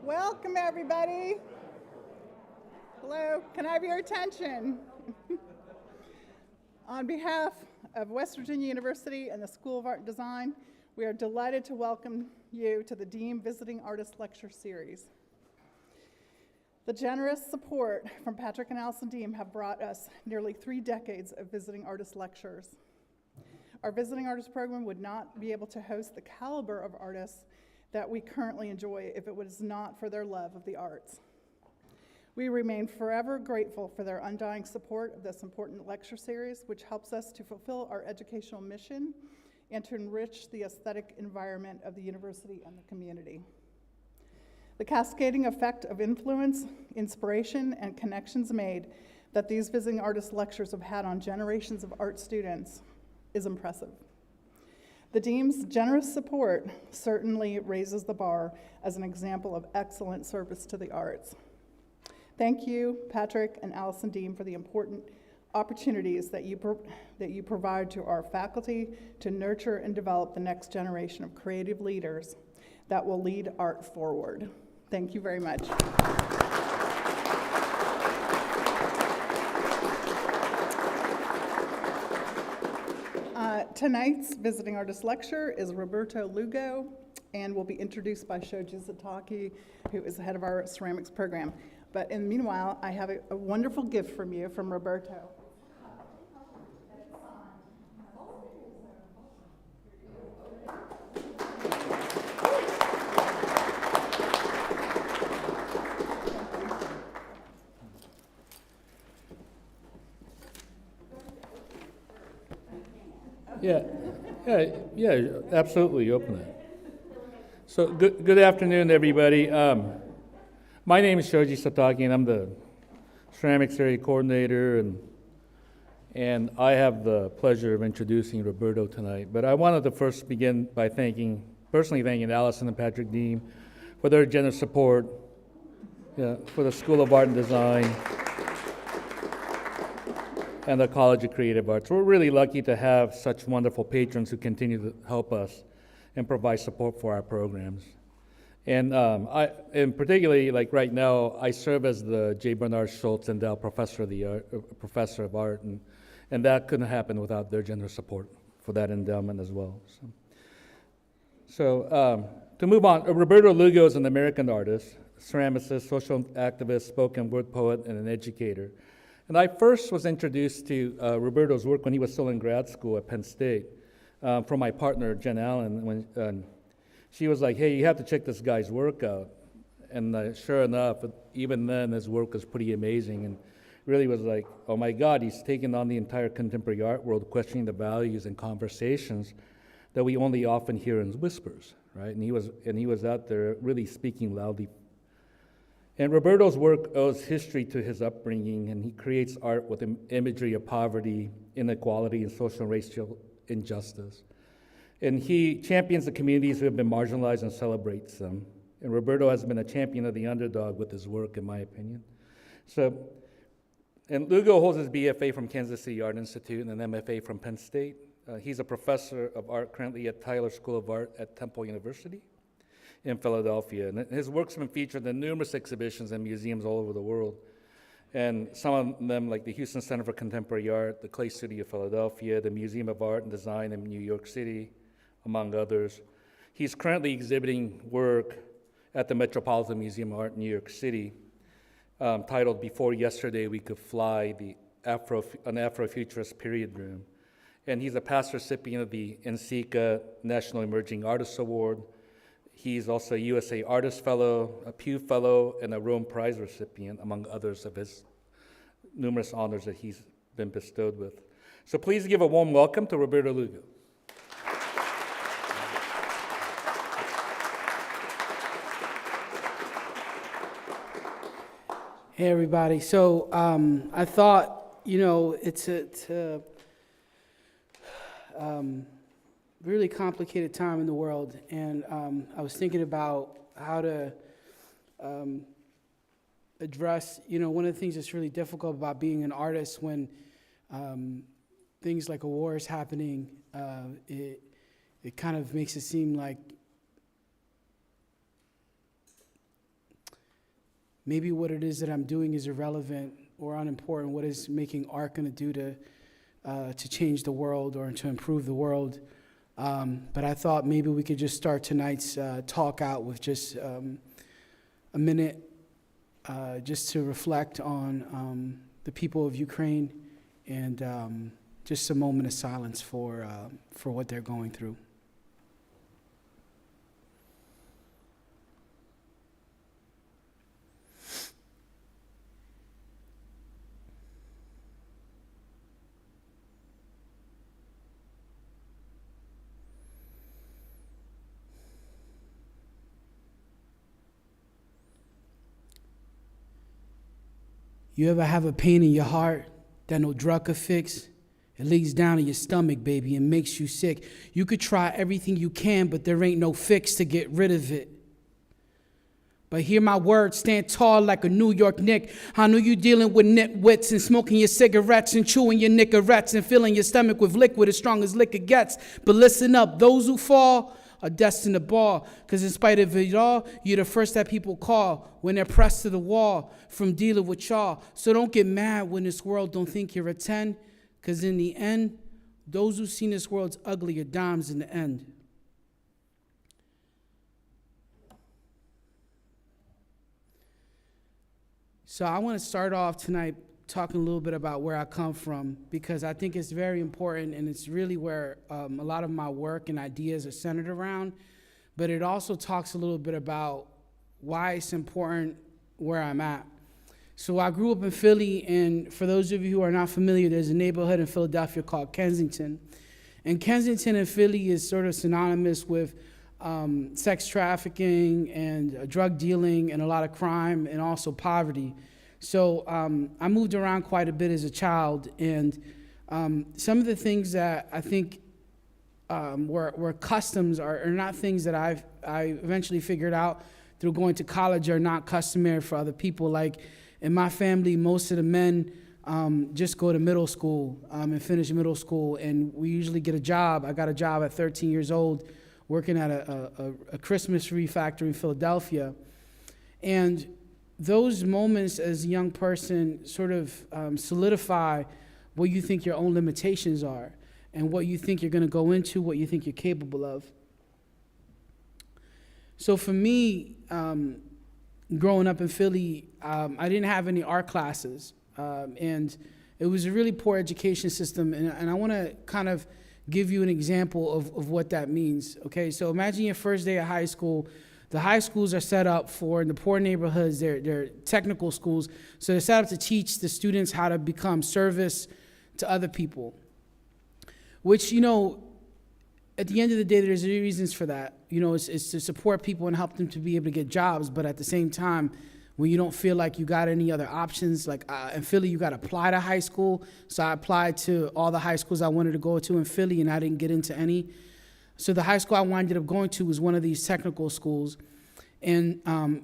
Welcome, everybody. Hello, can I have your attention? On behalf of West Virginia University and the School of Art and Design, we are delighted to welcome you to the Deem Visiting Artist Lecture Series. The generous support from Patrick and Allison Deem have brought us nearly 3 decades of visiting artist lectures. Our visiting artist program would not be able to host the caliber of artists that we currently enjoy if it was not for their love of the arts. We remain forever grateful for their undying support of this important lecture series, which helps us to fulfill our educational mission and to enrich the aesthetic environment of the university and the community. The cascading effect of influence, inspiration, and connections made that these visiting artist lectures have had on generations of art students is impressive. The Deem's generous support certainly raises the bar as an example of excellent service to the arts. Thank you, Patrick and Allison Deem, for the important opportunities that you provide to our faculty to nurture and develop the next generation of creative leaders that will lead art forward. Thank you very much. Tonight's visiting artist lecture is Roberto Lugo and will be introduced by Shoji Satake, who is the head of our ceramics program. But in the meanwhile, I have a wonderful gift from you, from Roberto. Yeah, absolutely, open it. So good afternoon, everybody. My name is Shoji Satake, and I'm the ceramics area coordinator, and I have the pleasure of introducing Roberto tonight. But I wanted to first begin by personally thanking Allison and Patrick Deem for their generous support for the School of Art and Design and the College of Creative Arts. We're really lucky to have such wonderful patrons who continue to help us and provide support for our programs. And particularly, like right now, I serve as the J. Bernard Schultz Endowed Professor of Art, and that couldn't happen without their generous support for that endowment as well. So to move on, Roberto Lugo is an American artist, ceramicist, social activist, spoken word poet, and an educator. And I first was introduced to Roberto's work when he was still in grad school at Penn State from my partner, Jen Allen, when she was like, hey, you have to check this guy's work out. And sure enough, even then, his work was pretty amazing and really was like, oh my God, he's taken on the entire contemporary art world, questioning the values and conversations that we only often hear in whispers, right? And he was out there really speaking loudly. And Roberto's work owes history to his upbringing, and he creates art with imagery of poverty, inequality, and social and racial injustice. And he champions the communities who have been marginalized and celebrates them. And Roberto has been a champion of the underdog with his work, in my opinion. And Lugo holds his BFA from Kansas City Art Institute and an MFA from Penn State. He's a professor of art currently at Tyler School of Art at Temple University in Philadelphia. And his work's been featured in numerous exhibitions and museums all over the world. And some of them, like the Houston Center for Contemporary Art, the Clay Studio of Philadelphia, the Museum of Art and Design in New York City, among others. He's currently exhibiting work at the Metropolitan Museum of Art in New York City, titled Before Yesterday We Could Fly, an Afrofuturist Period Room. And he's a past recipient of the NCECA National Emerging Artists Award. He's also a USA Artist Fellow, a Pew Fellow, and a Rome Prize recipient, among others of his numerous honors that he's been bestowed with. So please give a warm welcome to Roberto Lugo. Hey everybody. So I thought, it's a really complicated time in the world, and I was thinking about how to address, one of the things that's really difficult about being an artist when things like a war is happening, it kind of makes it seem like maybe what it is that I'm doing is irrelevant or unimportant. What is making art going to do to change the world or to improve the world? But I thought maybe we could just start tonight's talk out with just a minute just to reflect on the people of Ukraine and just a moment of silence for what they're going through. You ever have a pain in your heart that no drug could fix? It leaks down in your stomach, baby, and makes you sick. You could try everything you can, but there ain't no fix to get rid of it. But hear my words, stand tall like a New York Knick. I know you dealing with nitwits and smoking your cigarettes and chewing your Nicorettes and filling your stomach with liquid as strong as liquor gets. But listen up, those who fall are destined to ball, because in spite of it all, you're the first that people call when they're pressed to the wall from dealing with y'all. So don't get mad when this world don't think you're a 10, because in the end, those who've seen this world's ugly are dimes in the end. So I want to start off tonight talking a little bit about where I come from, because I think it's very important, and it's really where a lot of my work and ideas are centered around. But it also talks a little bit about why it's important where I'm at. So I grew up in Philly, and for those of you who are not familiar, there's a neighborhood in Philadelphia called Kensington. And Kensington in Philly is sort of synonymous with sex trafficking and drug dealing and a lot of crime and also poverty. So I moved around quite a bit as a child, and some of the things that I think were customs are not things that I eventually figured out through going to college are not customary for other people. Like in my family, most of the men just go to middle school and finish middle school, and we usually get a job. I got a job at 13 years old working at a Christmas tree factory in Philadelphia. And those moments as a young person sort of solidify what you think your own limitations are and what you think you're going to go into, what you think you're capable of. So for me, growing up in Philly, I didn't have any art classes, and it was a really poor education system, and I want to kind of give you an example of what that means. Okay, so imagine your first day of high school. The high schools are set up for, in the poor neighborhoods, they're technical schools, so they're set up to teach the students how to become service to other people, which, you know, at the end of the day, there's reasons for that. You know, it's to support people and help them to be able to get jobs, but at the same time, when you don't feel like you got any other options, like in Philly, you got to apply to high school, so I applied to all the high schools I wanted to go to in Philly, and I didn't get into any. So the high school I ended up going to was one of these technical schools, and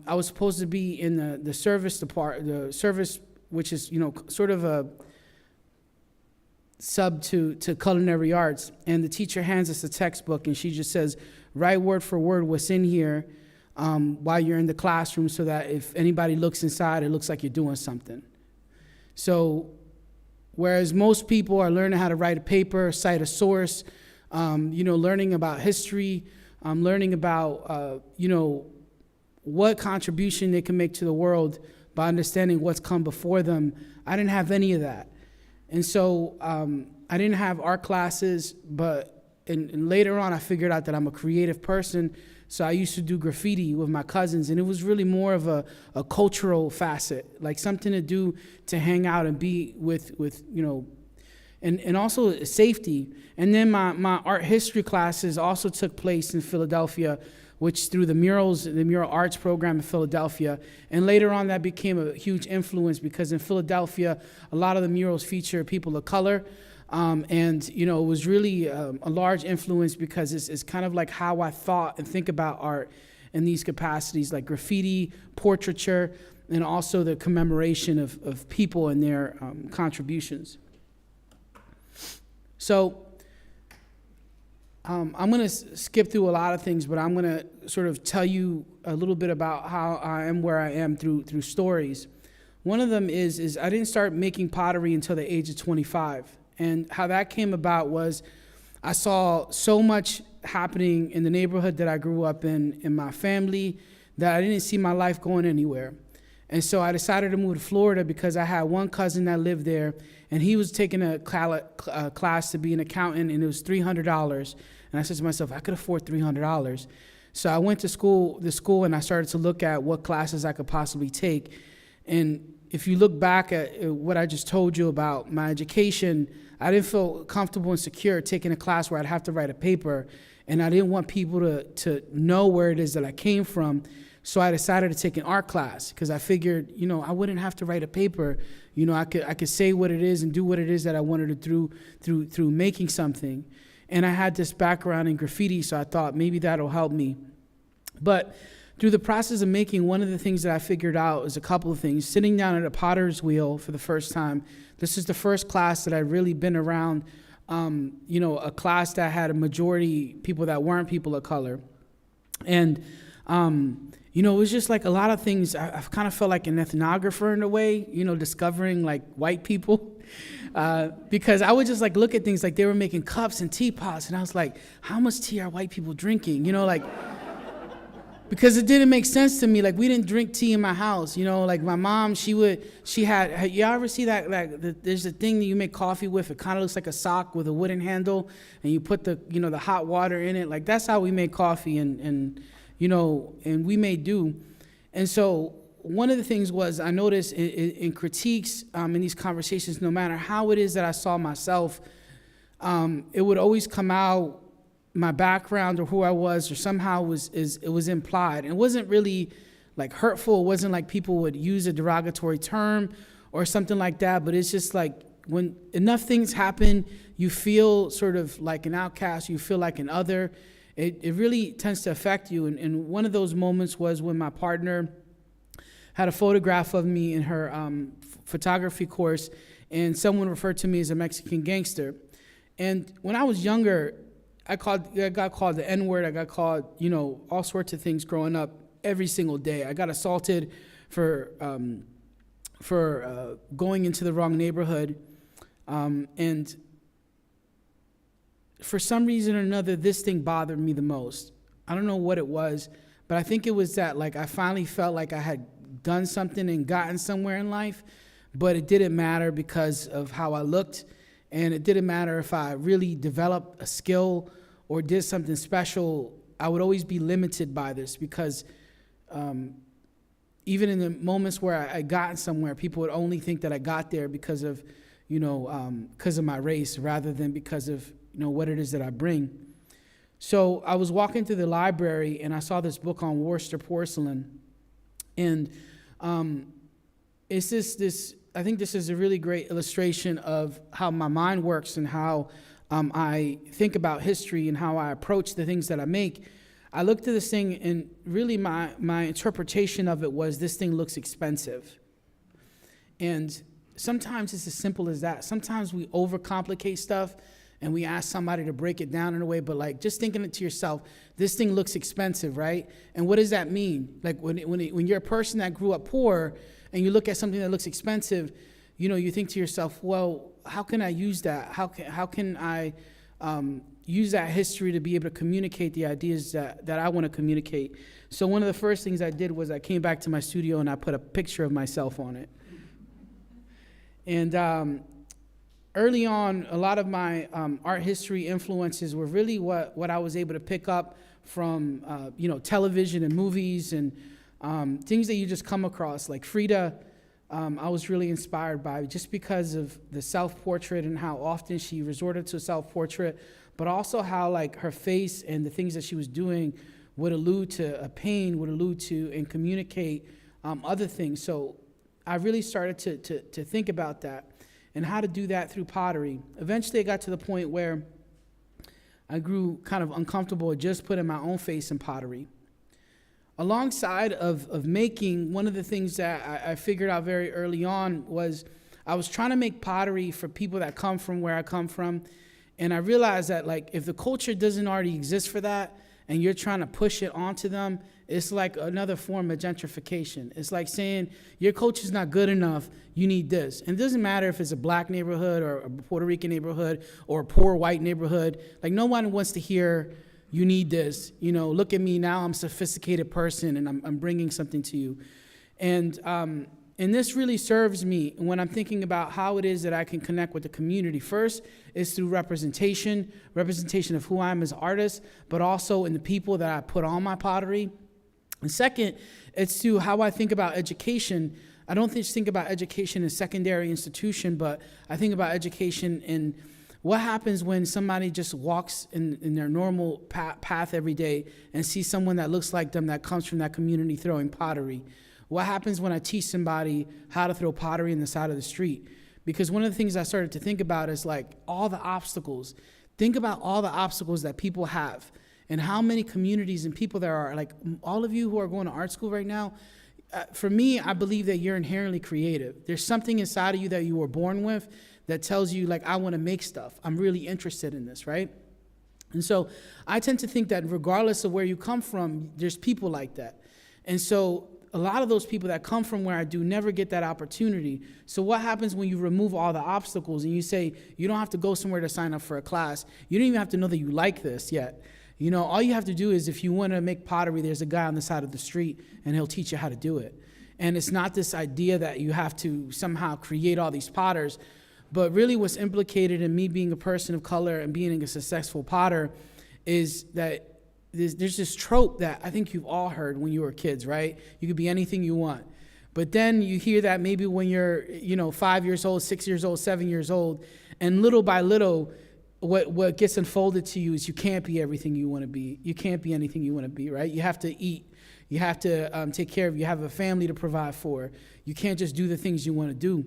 I was supposed to be in the service department, the service, which is, you know, sort of a sub to culinary arts. And the teacher hands us a textbook, and she just says, write word for word what's in here while you're in the classroom, so that if anybody looks inside, it looks like you're doing something. So whereas most people are learning how to write a paper, cite a source, you know, learning about history, learning about, you know, what contribution they can make to the world by understanding what's come before them, I didn't have any of that. And so I didn't have art classes, but and later on I figured out that I'm a creative person, so I used to do graffiti with my cousins, and it was really more of a cultural facet, like something to do to hang out and be with you know, and also safety. And then my art history classes also took place in Philadelphia, which through the mural arts program in Philadelphia. And later on, that became a huge influence, because in Philadelphia, a lot of the murals feature people of color. And, you know, it was really a large influence, because it's kind of like how I thought and think about art in these capacities, like graffiti, portraiture, and also the commemoration of people and their contributions. So I'm going to skip through a lot of things, but I'm going to sort of tell you a little bit about how I am where I am through stories. One of them is I didn't start making pottery until the age of 25. And how that came about was I saw so much happening in the neighborhood that I grew up in my family, that I didn't see my life going anywhere. And so I decided to move to Florida because I had one cousin that lived there, and he was taking a class to be an accountant, and it was $300. And I said to myself, I could afford $300. So I went to school, and I started to look at what classes I could possibly take. And if you look back at what I just told you about my education, I didn't feel comfortable and secure taking a class where I'd have to write a paper, and I didn't want people to know where it is that I came from. So I decided to take an art class because I figured, I wouldn't have to write a paper. I could say what it is and do what it is that I wanted to do through making something. And I had this background in graffiti, so I thought maybe that'll help me. But through the process of making, one of the things that I figured out is a couple of things. Sitting down at a potter's wheel for the first time, this is the first class that I'd really been around, a class that had a majority people that weren't people of color. And, it was just like a lot of things. I've kind of felt like an ethnographer in a way, discovering like white people. Because I would just like look at things like they were making cups and teapots, and I was like, how much tea are white people drinking? Because it didn't make sense to me. Like, we didn't drink tea in my house. Like my mom, you ever see that, there's a thing that you make coffee with, it kind of looks like a sock with a wooden handle, and you put the hot water in it. Like, that's how we make coffee, and we may do. And so one of the things was I noticed in critiques, in these conversations, no matter how it is that I saw myself, it would always come out, my background or who I was, or somehow it was implied. And it wasn't really like hurtful. It wasn't like people would use a derogatory term or something like that, but it's just like when enough things happen, you feel sort of like an outcast, you feel like an other. It really tends to affect you. And one of those moments was when my partner had a photograph of me in her photography course, and someone referred to me as a Mexican gangster. And when I was younger, I got called the N-word. I got called, all sorts of things growing up every single day. I got assaulted for going into the wrong neighborhood. And for some reason or another, this thing bothered me the most. I don't know what it was, but I think it was that, like, I finally felt like I had done something and gotten somewhere in life, but it didn't matter because of how I looked. And it didn't matter if I really developed a skill or did something special. I would always be limited by this because even in the moments where I gotten somewhere, people would only think that I got there because of my race rather than because of what it is that I bring. So I was walking through the library and I saw this book on Worcester porcelain, and it's this. I think this is a really great illustration of how my mind works and how I think about history and how I approach the things that I make. I looked at this thing, and really my interpretation of it was, this thing looks expensive. And sometimes it's as simple as that. Sometimes we overcomplicate stuff and we ask somebody to break it down in a way, but like just thinking it to yourself, this thing looks expensive, right? And what does that mean? Like when you're a person that grew up poor and you look at something that looks expensive, you think to yourself, well, how can I use that? How can I use that history to be able to communicate the ideas that I want to communicate? So one of the first things I did was I came back to my studio and I put a picture of myself on it. And early on, a lot of my art history influences were really what I was able to pick up from television and movies and things that you just come across. Like Frida, I was really inspired by, just because of the self-portrait and how often she resorted to self-portrait, but also how like her face and the things that she was doing would allude to a pain, would allude to and communicate other things. So I really started to think about that and how to do that through pottery. Eventually I got to the point where I grew kind of uncomfortable with just putting my own face in pottery. Alongside of making, one of the things that I figured out very early on was I was trying to make pottery for people that come from where I come from. And I realized that, like, if the culture doesn't already exist for that and you're trying to push it onto them, it's like another form of gentrification. It's like saying your culture's not good enough, you need this. And it doesn't matter if it's a black neighborhood or a Puerto Rican neighborhood or a poor white neighborhood. Like, no one wants to hear you need this. You know, look at me now, I'm a sophisticated person and I'm bringing something to you. And this really serves me when I'm thinking about how it is that I can connect with the community. First is through representation of who I am as an artist, but also in the people that I put on my pottery. And second, it's through how I think about education. I don't just think about education as a secondary institution, but I think about education in what happens when somebody just walks in their normal path every day and sees someone that looks like them that comes from that community throwing pottery. What happens when I teach somebody how to throw pottery in the side of the street? Because one of the things I started to think about is like all the obstacles. Think about all the obstacles that people have and how many communities and people there are. Like all of you who are going to art school right now, for me, I believe that you're inherently creative. There's something inside of you that you were born with that tells you, like, I want to make stuff. I'm really interested in this, right? And so I tend to think that regardless of where you come from, there's people like that. And so a lot of those people that come from where I do never get that opportunity. So what happens when you remove all the obstacles and you say, you don't have to go somewhere to sign up for a class. You don't even have to know that you like this yet. You know, all you have to do is if you want to make pottery, there's a guy on the side of the street and he'll teach you how to do it. And it's not this idea that you have to somehow create all these potters, but really what's implicated in me being a person of color and being a successful potter is that there's this trope that I think you've all heard when you were kids, right? You could be anything you want. But then you hear that maybe when you're, 5 years old, 6 years old, 7 years old, and little by little, what gets unfolded to you is you can't be everything you want to be. You can't be anything you want to be, right? You have to eat. You have to take care of. You have a family to provide for. You can't just do the things you want to do.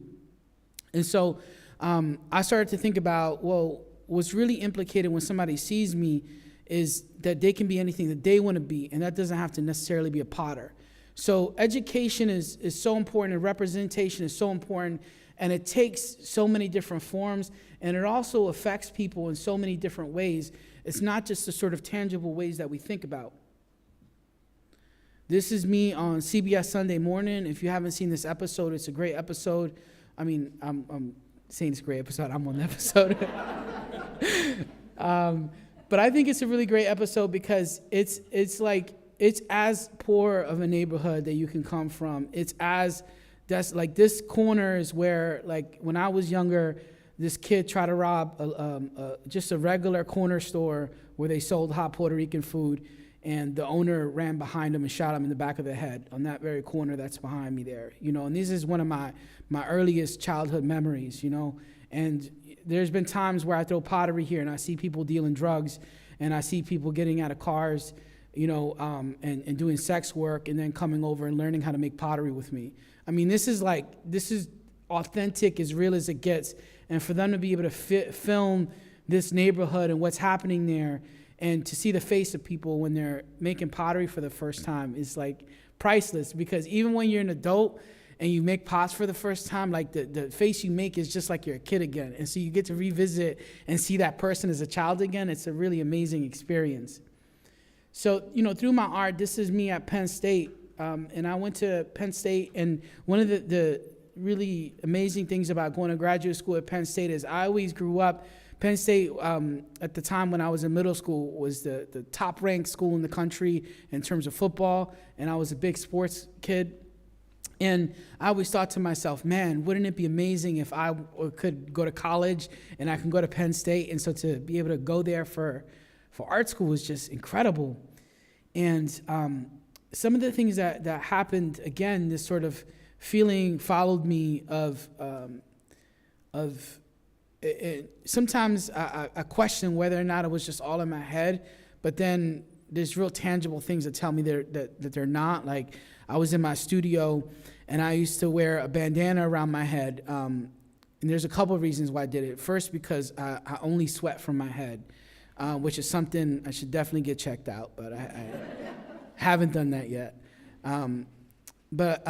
And so I started to think about, well, what's really implicated when somebody sees me is that they can be anything that they want to be, and that doesn't have to necessarily be a potter. So education is so important, and representation is so important, and it takes so many different forms, and it also affects people in so many different ways. It's not just the sort of tangible ways that we think about. This is me on CBS Sunday Morning. If you haven't seen this episode, it's a great episode. I mean, I'm saying it's a great episode. I'm on the episode. But I think it's a really great episode because it's as poor of a neighborhood that you can come from. That's like this corner is where, like, when I was younger, this kid tried to rob just a regular corner store where they sold hot Puerto Rican food, and the owner ran behind him and shot him in the back of the head on that very corner that's behind me there. And this is one of my earliest childhood memories, and there's been times where I throw pottery here and I see people dealing drugs and I see people getting out of cars, and doing sex work and then coming over and learning how to make pottery with me. I mean, this is authentic, as real as it gets. And for them to be able to film this neighborhood and what's happening there and to see the face of people when they're making pottery for the first time is like priceless, because even when you're an adult and you make pots for the first time, like the face you make is just like you're a kid again. And so you get to revisit and see that person as a child again. It's a really amazing experience. So, through my art, this is me at Penn State. And I went to Penn State, and one of the really amazing things about going to graduate school at Penn State is I always grew up, Penn State, at the time when I was in middle school, was the top-ranked school in the country in terms of football, and I was a big sports kid. And I always thought to myself, man, wouldn't it be amazing if I could go to college and I can go to Penn State? And so to be able to go there for art school was just incredible. And some of the things that happened, again, this sort of feeling followed me of sometimes I question whether or not it was just all in my head, but then there's real tangible things that tell me that they're not. Like, I was in my studio, and I used to wear a bandana around my head, and there's a couple of reasons why I did it. First, because I only sweat from my head, which is something I should definitely get checked out, but I haven't done that yet. But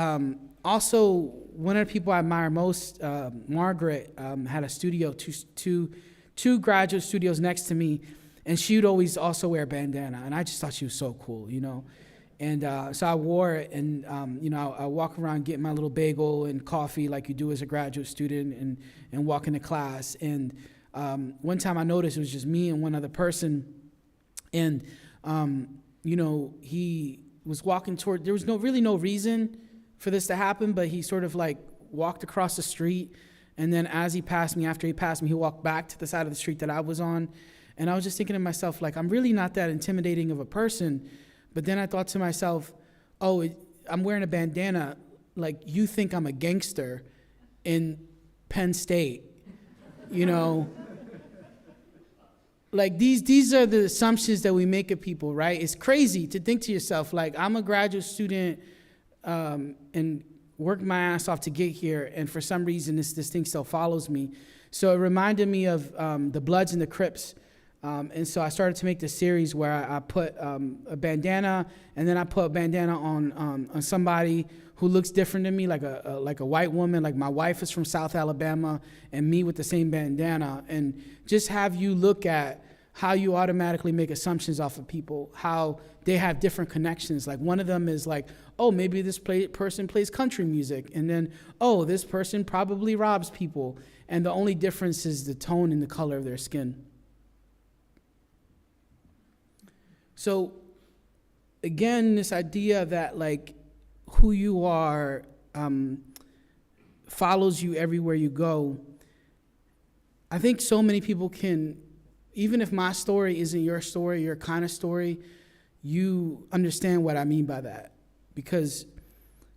also, one of the people I admire most, Margaret, had a studio two 2 graduate studios next to me, and she would always also wear a bandana, and I just thought she was so cool, you know. And so I wore it, and you know, I walk around getting my little bagel and coffee like you do as a graduate student, and walk into class. And one time I noticed it was just me and one other person, and you know, he was walking toward. There was really no reason for this to happen, but he sort of like walked across the street, and then as he passed me, after he passed me, he walked back to the side of the street that I was on, and I was just thinking to myself, like, I'm really not that intimidating of a person. But then I thought to myself, I'm wearing a bandana, like you think I'm a gangster in Penn State, you know? Like these are the assumptions that we make of people, right? It's crazy to think to yourself, like, I'm a graduate student and worked my ass off to get here, and for some reason this thing still follows me. So it reminded me of the Bloods and the Crips. And so I started to make this series where I put a bandana, and then I put a bandana on somebody who looks different than me, like a white woman. Like my wife is from South Alabama, and me with the same bandana, and just have you look at how you automatically make assumptions off of people, how they have different connections. Like one of them is like, oh, maybe this person plays country music, and then, oh, this person probably robs people, and the only difference is the tone and the color of their skin. So, again, this idea that, like, who you are follows you everywhere you go. I think so many people can, even if my story isn't your story, your kind of story, you understand what I mean by that. Because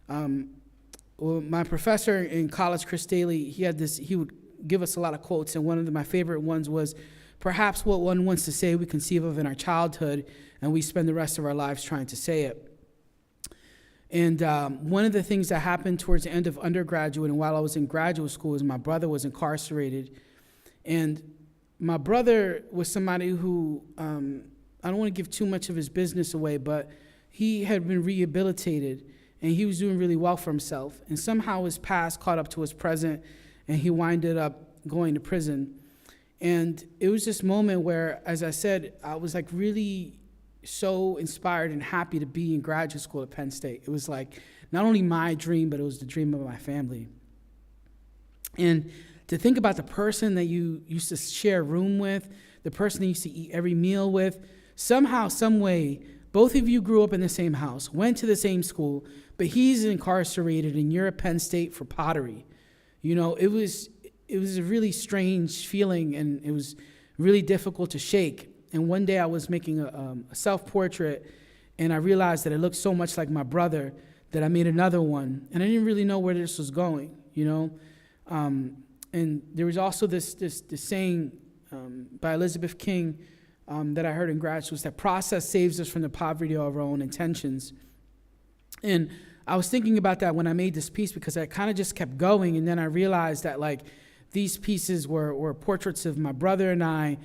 my professor in college, Chris Daly, he would give us a lot of quotes, and one of my favorite ones was, perhaps what one wants to say we conceive of in our childhood, and we spend the rest of our lives trying to say it. And one of the things that happened towards the end of undergraduate and while I was in graduate school is my brother was incarcerated. And my brother was somebody who, I don't want to give too much of his business away, but he had been rehabilitated, and he was doing really well for himself. And somehow his past caught up to his present, and he winded up going to prison. And it was this moment where, as I said, I was like really so inspired and happy to be in graduate school at Penn State. It was like not only my dream, but it was the dream of my family. And to think about the person that you used to share a room with, the person that you used to eat every meal with, somehow, some way, both of you grew up in the same house, went to the same school, but he's incarcerated and you're at Penn State for pottery. You know, it was a really strange feeling, and it was really difficult to shake. And one day I was making a self-portrait, and I realized that it looked so much like my brother that I made another one. And I didn't really know where this was going, you know. And there was also this saying by Elizabeth King that I heard in grad school, that process saves us from the poverty of our own intentions. And I was thinking about that when I made this piece, because I kind of just kept going, and then I realized that, like, these pieces were portraits of my brother and I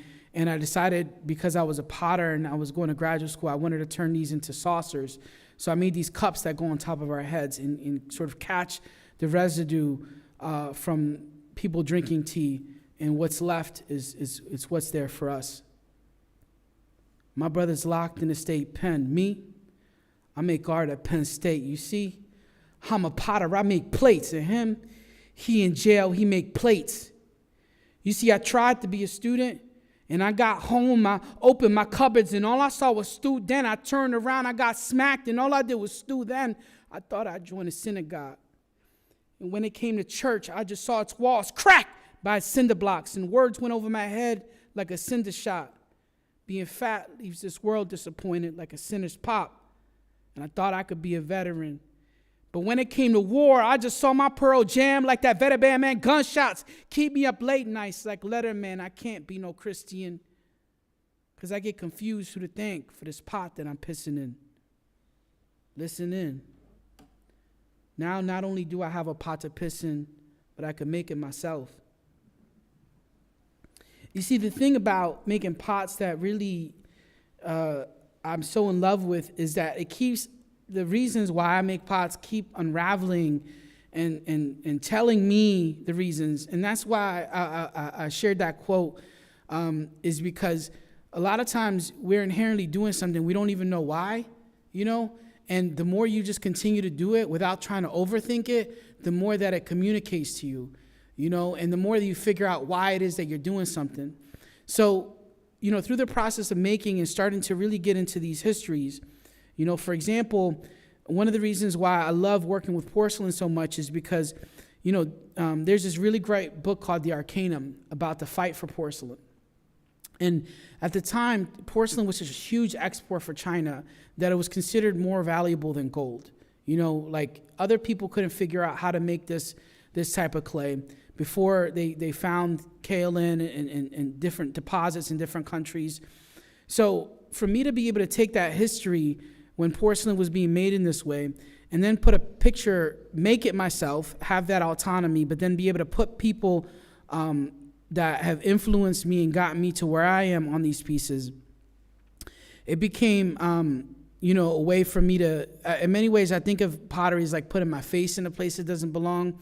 decided, because I was a potter and I was going to graduate school, I wanted to turn these into saucers. So I made these cups that go on top of our heads and sort of catch the residue from people drinking tea, and what's left is what's there for us. My brother's locked in the state pen. Me, I make art at Penn State. You see, I'm a potter, I make plates. And him, he in jail, he make plates. You see, I tried to be a student, and I got home, I opened my cupboards, and all I saw was stew. Then I turned around, I got smacked, and all I did was stew. Then I thought I'd join a synagogue. And when it came to church, I just saw its walls cracked by cinder blocks, and words went over my head like a cinder shot. Being fat leaves this world disappointed like a sinner's pop. And I thought I could be a veteran. But when it came to war, I just saw my pearl jam like that veteran man. Gunshots keep me up late nights like Letterman. I can't be no Christian, because I get confused who to thank for this pot that I'm pissing in. Listen in. Now, not only do I have a pot to piss in, but I can make it myself. You see, the thing about making pots that really I'm so in love with is that it keeps the reasons why I make pots keep unraveling and telling me the reasons. And that's why I shared that quote is because a lot of times we're inherently doing something we don't even know why, and the more you just continue to do it without trying to overthink it, the more that it communicates to you, and the more that you figure out why it is that you're doing something. So, through the process of making and starting to really get into these histories, for example, one of the reasons why I love working with porcelain so much is because, there's this really great book called The Arcanum about the fight for porcelain. And at the time, porcelain was such a huge export for China that it was considered more valuable than gold. Like other people couldn't figure out how to make this type of clay before they found kaolin and different deposits in different countries. So for me to be able to take that history when porcelain was being made in this way, and then put a picture, make it myself, have that autonomy, but then be able to put people that have influenced me and gotten me to where I am on these pieces, it became, a way for me to, in many ways, I think of pottery as like putting my face in a place that doesn't belong.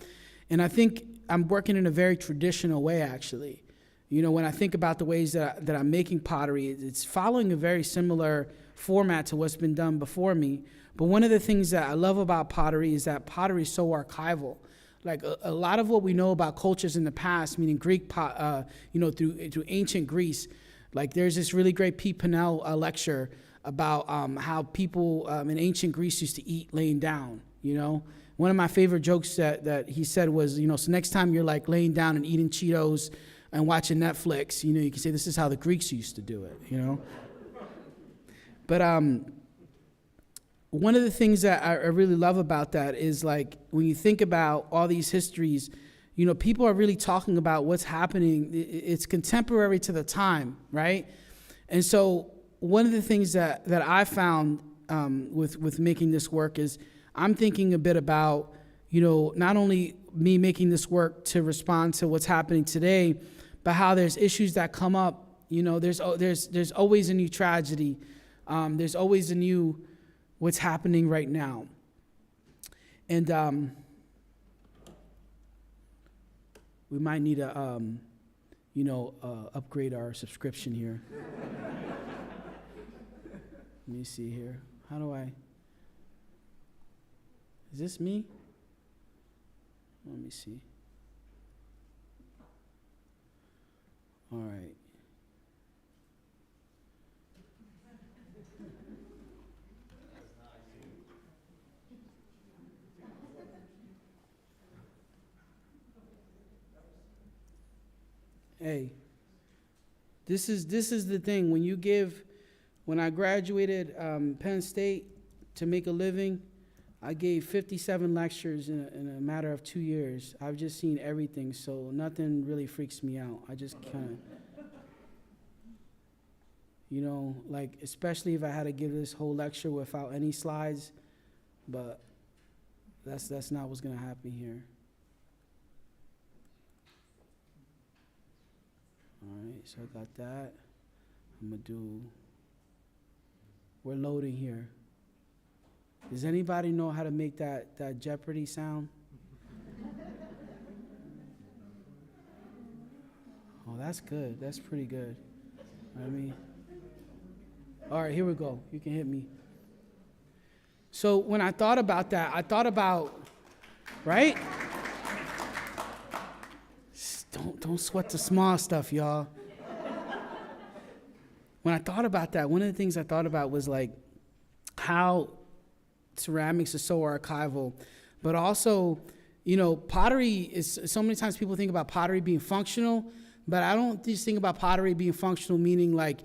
And I think I'm working in a very traditional way, actually. When I think about the ways that I'm making pottery, it's following a very similar format to what's been done before me. But one of the things that I love about pottery is that pottery is so archival. Like a lot of what we know about cultures in the past, meaning Greek, through ancient Greece, like there's this really great Pete Pennell lecture about how people in ancient Greece used to eat laying down, One of my favorite jokes that he said was, so next time you're like laying down and eating Cheetos and watching Netflix, you can say this is how the Greeks used to do it, But one of the things that I really love about that is like when you think about all these histories, people are really talking about what's happening. It's contemporary to the time, right? And so one of the things that I found with making this work is I'm thinking a bit about, not only me making this work to respond to what's happening today, but how there's issues that come up. There's always a new tragedy. There's always a new what's happening right now. And we might need to, upgrade our subscription here. Let me see here. How do I? Is this me? Let me see. All right. Hey, this is the thing. When I graduated Penn State to make a living, I gave 57 lectures in a matter of 2 years. I've just seen everything, so nothing really freaks me out. I just kind of, especially if I had to give this whole lecture without any slides, but that's not what's gonna happen here. All right, so I got that. We're loading here. Does anybody know how to make that Jeopardy sound? Oh, that's good. That's pretty good. All right, here we go. You can hit me. So when I thought about that, right? Don't sweat the small stuff, y'all. When I thought about that, one of the things I thought about was like how ceramics is so archival, but also, pottery is, so many times people think about pottery being functional, but I don't just think about pottery being functional, meaning like,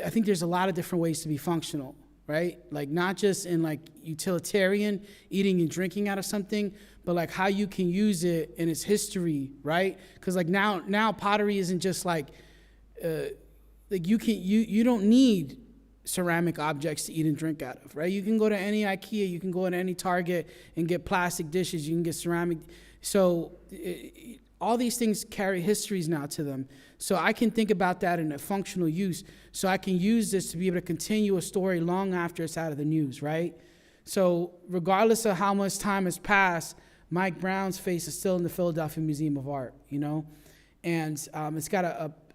I think there's a lot of different ways to be functional, right? Like not just in like utilitarian, eating and drinking out of something, but like how you can use it in its history, right? Because like now pottery isn't just like you don't need ceramic objects to eat and drink out of, right? You can go to any IKEA, you can go to any Target and get plastic dishes, you can get ceramic. So all these things carry histories now to them. So I can think about that in a functional use. So I can use this to be able to continue a story long after it's out of the news, right? So regardless of how much time has passed, Mike Brown's face is still in the Philadelphia Museum of Art, And it's got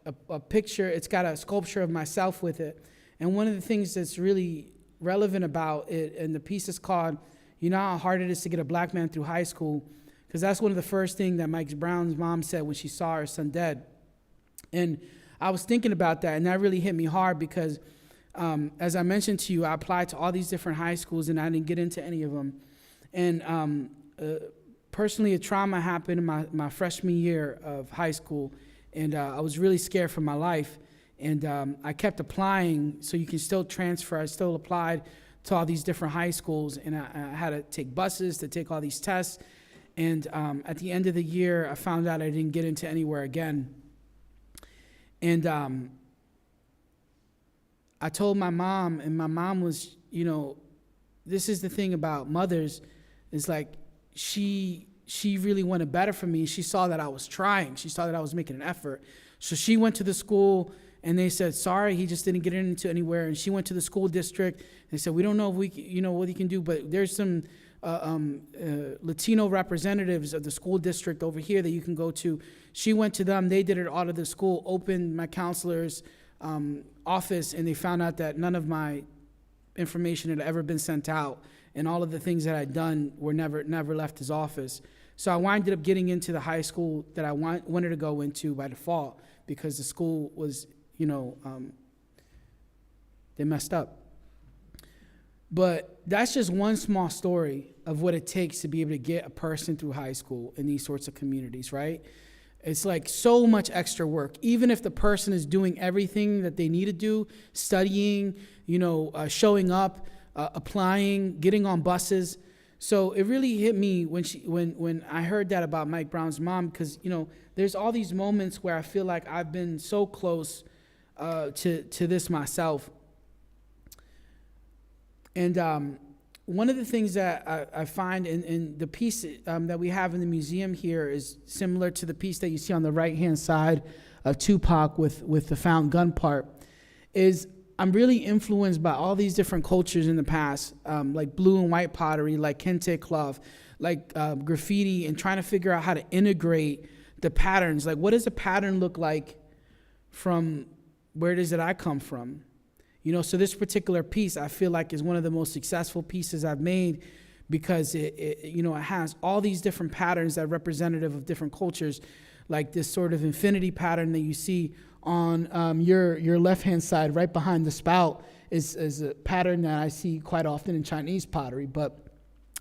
a a picture. It's got a sculpture of myself with it. And one of the things that's really relevant about it, and the piece is called, you know how hard it is to get a black man through high school? Because that's one of the first things that Mike Brown's mom said when she saw her son dead. And I was thinking about that, and that really hit me hard because, as I mentioned to you, I applied to all these different high schools, and I didn't get into any of them. And personally, a trauma happened in my freshman year of high school, and I was really scared for my life. And I kept applying, so you can still transfer. I still applied to all these different high schools, and I had to take buses to take all these tests. And at the end of the year, I found out I didn't get into anywhere again. And I told my mom, and my mom was, you know, this is the thing about mothers, is like she really wanted better for me. She saw that I was trying. She saw that I was making an effort. So she went to the school, and they said, sorry, he just didn't get into anywhere. And she went to the school district. They said, we don't know if we, you know, what he can do, but there's some Latino representatives of the school district over here that you can go to. She went to them. They did it out of the school, opened my counselor's office, and they found out that none of my information had ever been sent out, and all of the things that I'd done were never left his office. So I winded up getting into the high school that I wanted to go into by default because the school was, you know, they messed up. But that's just one small story of what it takes to be able to get a person through high school in these sorts of communities, right? It's like so much extra work. Even if the person is doing everything that they need to do, studying, you know, showing up, applying, getting on buses. So it really hit me when I heard that about Mike Brown's mom, because, you know, there's all these moments where I feel like I've been so close to this myself. And one of the things that I find in the piece that we have in the museum here is similar to the piece that you see on the right-hand side of Tupac with the found gun part, is I'm really influenced by all these different cultures in the past, like blue and white pottery, like kente cloth, like graffiti, and trying to figure out how to integrate the patterns. Like, what does a pattern look like from where does it I come from? You know, so this particular piece I feel like is one of the most successful pieces I've made because it you know, it has all these different patterns that are representative of different cultures, like this sort of infinity pattern that you see on your left-hand side, right behind the spout, is a pattern that I see quite often in Chinese pottery. But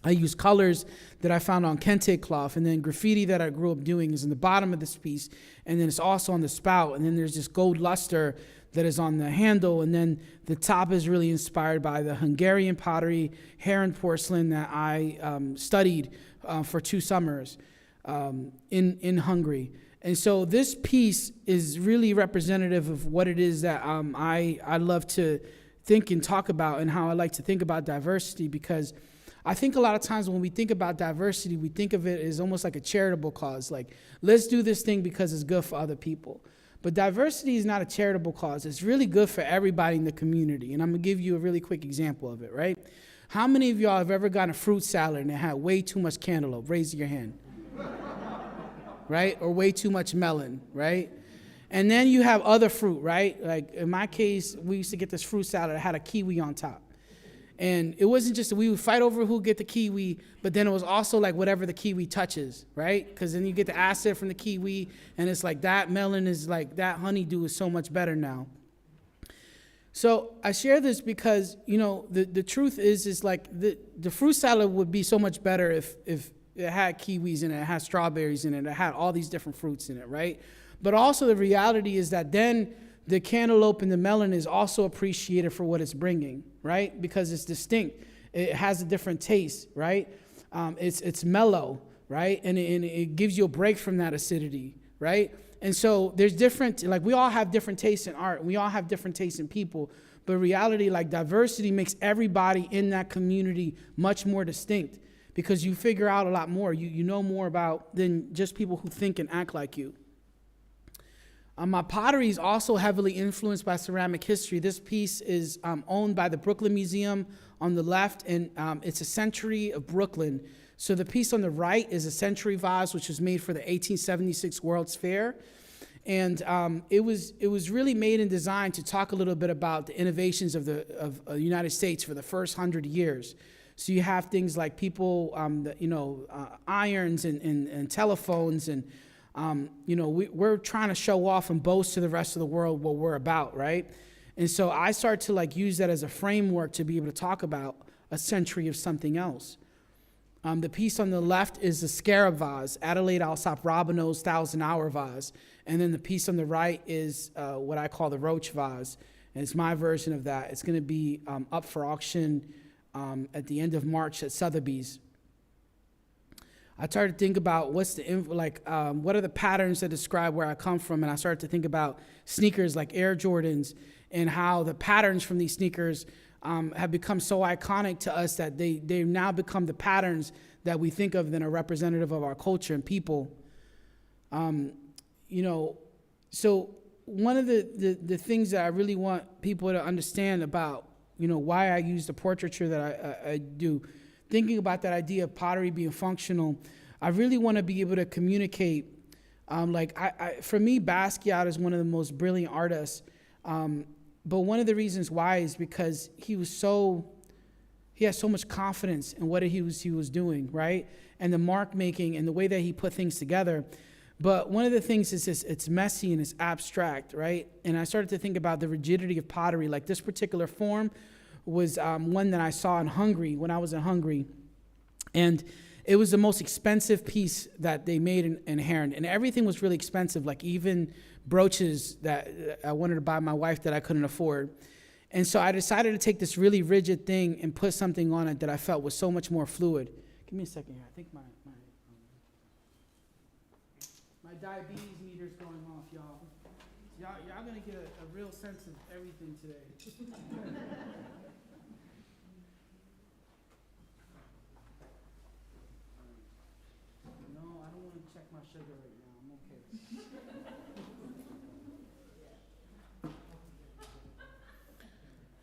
I use colors that I found on kente cloth, and then graffiti that I grew up doing is in the bottom of this piece, and then it's also on the spout, and then there's this gold luster that is on the handle, and then the top is really inspired by the Hungarian pottery, Heron porcelain that I studied for 2 summers in Hungary. And so this piece is really representative of what it is that I love to think and talk about, and how I like to think about diversity, because I think a lot of times when we think about diversity, we think of it as almost like a charitable cause, like, let's do this thing because it's good for other people. But diversity is not a charitable cause. It's really good for everybody in the community. And I'm going to give you a really quick example of it, right? How many of y'all have ever gotten a fruit salad and it had way too much cantaloupe? Raise your hand. Right? Or way too much melon, right? And then you have other fruit, right? Like in my case, we used to get this fruit salad that had a kiwi on top. And it wasn't just that we would fight over who get the kiwi, but then it was also like whatever the kiwi touches, right? Because then you get the acid from the kiwi, and it's like that melon is like, that honeydew is so much better now. So I share this because, you know, the truth is like the fruit salad would be so much better if it had kiwis in it, it had strawberries in it, it had all these different fruits in it, right? But also the reality is that then the cantaloupe and the melon is also appreciated for what it's bringing, right? Because it's distinct. It has a different taste, right? It's mellow, right? And it gives you a break from that acidity, right? And so there's different, like we all have different tastes in art. We all have different tastes in people. But reality, like diversity makes everybody in that community much more distinct because you figure out a lot more. You know more about than just people who think and act like you. My pottery is also heavily influenced by ceramic history. This piece is owned by the Brooklyn Museum on the left, and it's a century of Brooklyn. So the piece on the right is a century vase, which was made for the 1876 World's Fair. And it was really made and designed to talk a little bit about the innovations of the United States for the first 100 years. So you have things like people, irons and telephones, and we're trying to show off and boast to the rest of the world what we're about, right? And so I started to use that as a framework to be able to talk about a century of something else. The piece on the left is the scarab vase, Adelaide Alsop Robino's 1,000-hour vase. And then the piece on the right is what I call the roach vase. And it's my version of that. It's going to be up for auction at the end of March at Sotheby's. I started to think about what are the patterns that describe where I come from, and I started to think about sneakers like Air Jordans and how the patterns from these sneakers have become so iconic to us that they've now become the patterns that we think of that are representative of our culture and people. So one of the things that I really want people to understand about, why I use the portraiture that I do, thinking about that idea of pottery being functional, I really want to be able to communicate. For me, Basquiat is one of the most brilliant artists. But one of the reasons why is because he has so much confidence in what he was doing, right? And the mark making and the way that he put things together. But one of the things is it's messy and it's abstract, right? And I started to think about the rigidity of pottery. Like this particular form was one that I saw in Hungary when I was in Hungary. And it was the most expensive piece that they made in Heron. And everything was really expensive, like even brooches that I wanted to buy my wife that I couldn't afford. And so I decided to take this really rigid thing and put something on it that I felt was so much more fluid. Give me a second here. I think my diabetes meter's going off, y'all. Y'all gonna get a real sense of everything today. No, I don't want to check my sugar right now. I'm okay.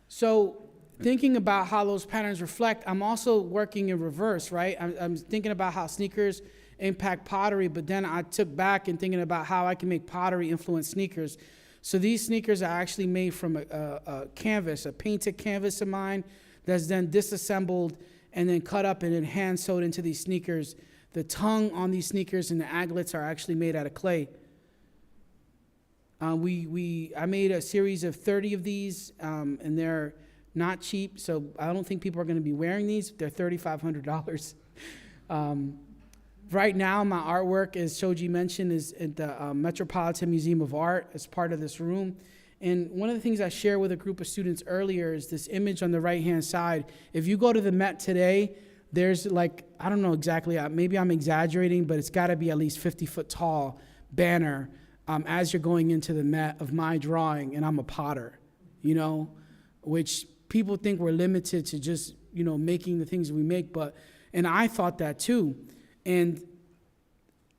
So thinking about how those patterns reflect, I'm also working in reverse, right? I'm thinking about how sneakers impact pottery, but then I took back and thinking about how I can make pottery influence sneakers. So these sneakers are actually made from a canvas, a painted canvas of mine that's then disassembled and then cut up and then hand sewed into these sneakers. The tongue on these sneakers and the aglets are actually made out of clay. I made a series of 30 of these, and they're not cheap, so I don't think people are going to be wearing these. They're $3,500. Right now, my artwork, as Shoji mentioned, is at the Metropolitan Museum of Art as part of this room. And one of the things I shared with a group of students earlier is this image on the right-hand side. If you go to the Met today, there's I don't know exactly, maybe I'm exaggerating, but it's got to be at least 50-foot tall banner as you're going into the Met of my drawing, and I'm a potter, which people think we're limited to just, making the things we make, and I thought that too. And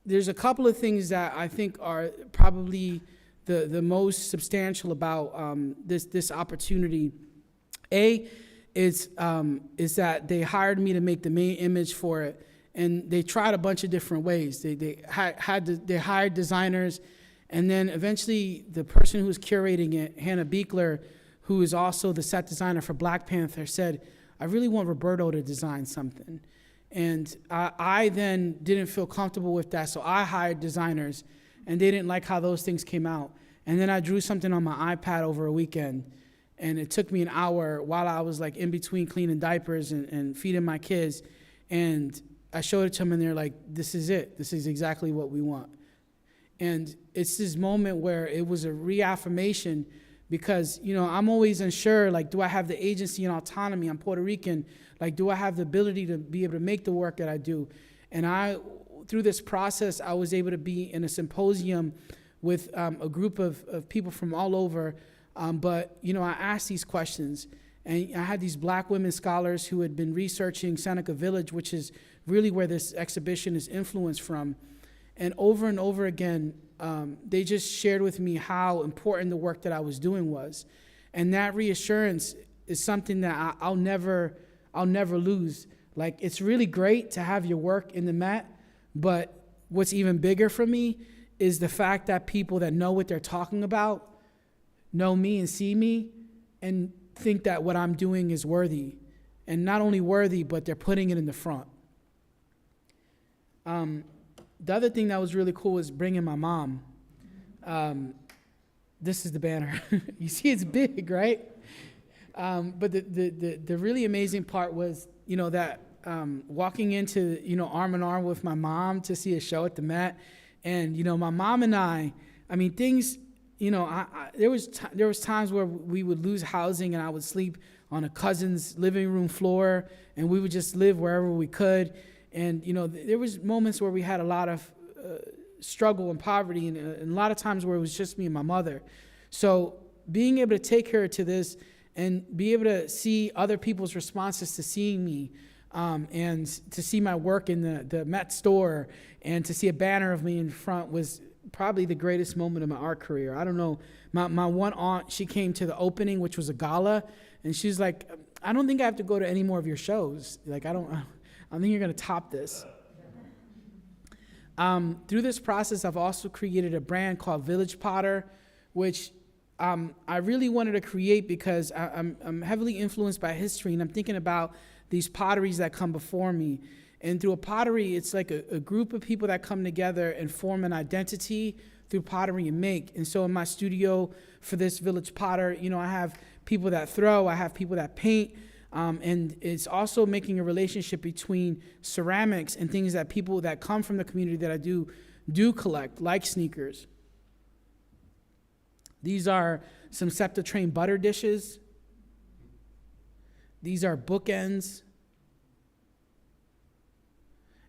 there's a couple of things that I think are probably the most substantial about this opportunity. A is that they hired me to make the main image for it, and they tried a bunch of different ways. They hired designers, and then eventually the person who was curating it, Hannah Beekler, who is also the set designer for Black Panther, said, "I really want Roberto to design something." And I then didn't feel comfortable with that, so I hired designers, and they didn't like how those things came out. And then I drew something on my iPad over a weekend, and it took me an hour while I was in between cleaning diapers and feeding my kids, and I showed it to them, and they're like, "This is it. This is exactly what we want." And it's this moment where it was a reaffirmation, because I'm always unsure, do I have the agency and autonomy? I'm Puerto Rican. Do I have the ability to be able to make the work that I do? And through this process, I was able to be in a symposium with a group of people from all over. But I asked these questions, and I had these Black women scholars who had been researching Seneca Village, which is really where this exhibition is influenced from. And over again, they just shared with me how important the work that I was doing was. And that reassurance is something that I'll never lose. It's really great to have your work in the Met, but what's even bigger for me is the fact that people that know what they're talking about know me and see me and think that what I'm doing is worthy. And not only worthy, but they're putting it in the front. The other thing that was really cool was bringing my mom. This is the banner. You see it's big, right? But the really amazing part was, that walking into, arm in arm with my mom to see a show at the Met. And, my mom and I mean, things, there was times where we would lose housing and I would sleep on a cousin's living room floor and we would just live wherever we could. And, there was moments where we had a lot of struggle and poverty and a lot of times where it was just me and my mother. So being able to take her to this and be able to see other people's responses to seeing me and to see my work in the Met store and to see a banner of me in front was probably the greatest moment of my art career. I don't know. My one aunt, she came to the opening, which was a gala, and she's like, I don't think I have to go to any more of your shows. Like, I think you're going to top this. Through this process, I've also created a brand called Village Potter, which I really wanted to create because I'm heavily influenced by history, and I'm thinking about these potteries that come before me. And through a pottery, it's like a group of people that come together and form an identity through pottery and make. And so in my studio for this Village Potter, I have people that throw, I have people that paint, and it's also making a relationship between ceramics and things that people that come from the community that I do collect, like sneakers. These are some septa-trained butter dishes. These are bookends.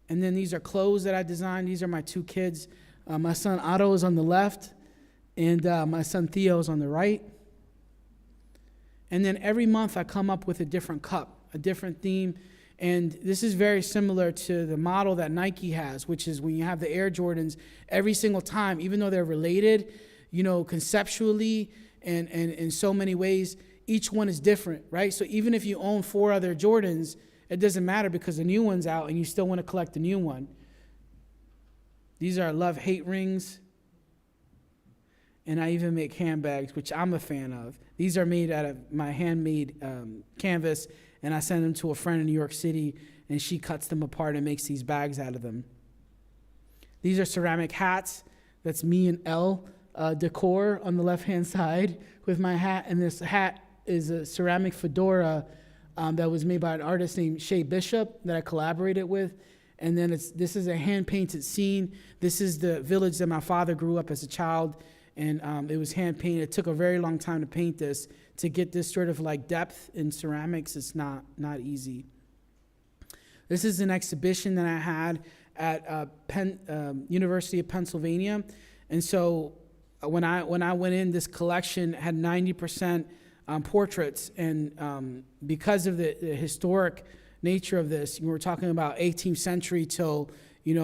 And then these are clothes that I designed. These are my two kids. My son Otto is on the left, and my son Theo is on the right. And then every month I come up with a different cup, a different theme. And this is very similar to the model that Nike has, which is when you have the Air Jordans, every single time, even though they're related, conceptually and in so many ways, each one is different, right? So even if you own 4 other Jordans, it doesn't matter because the new one's out and you still want to collect the new one. These are love-hate rings. And I even make handbags, which I'm a fan of. These are made out of my handmade canvas, and I send them to a friend in New York City, and she cuts them apart and makes these bags out of them. These are ceramic hats. That's me and Elle decor on the left-hand side with my hat, and this hat is a ceramic Fedora that was made by an artist named Shay Bishop that I collaborated with. And then this is a hand-painted scene. This is the village that my father grew up as a child, and it was hand-painted. It took a very long time to paint this. To get this sort of like depth in ceramics, it's not easy. This is an exhibition that I had at University of Pennsylvania. And so when I went in, this collection had 90% portraits, and because of the historic nature of this, we're talking about 18th century till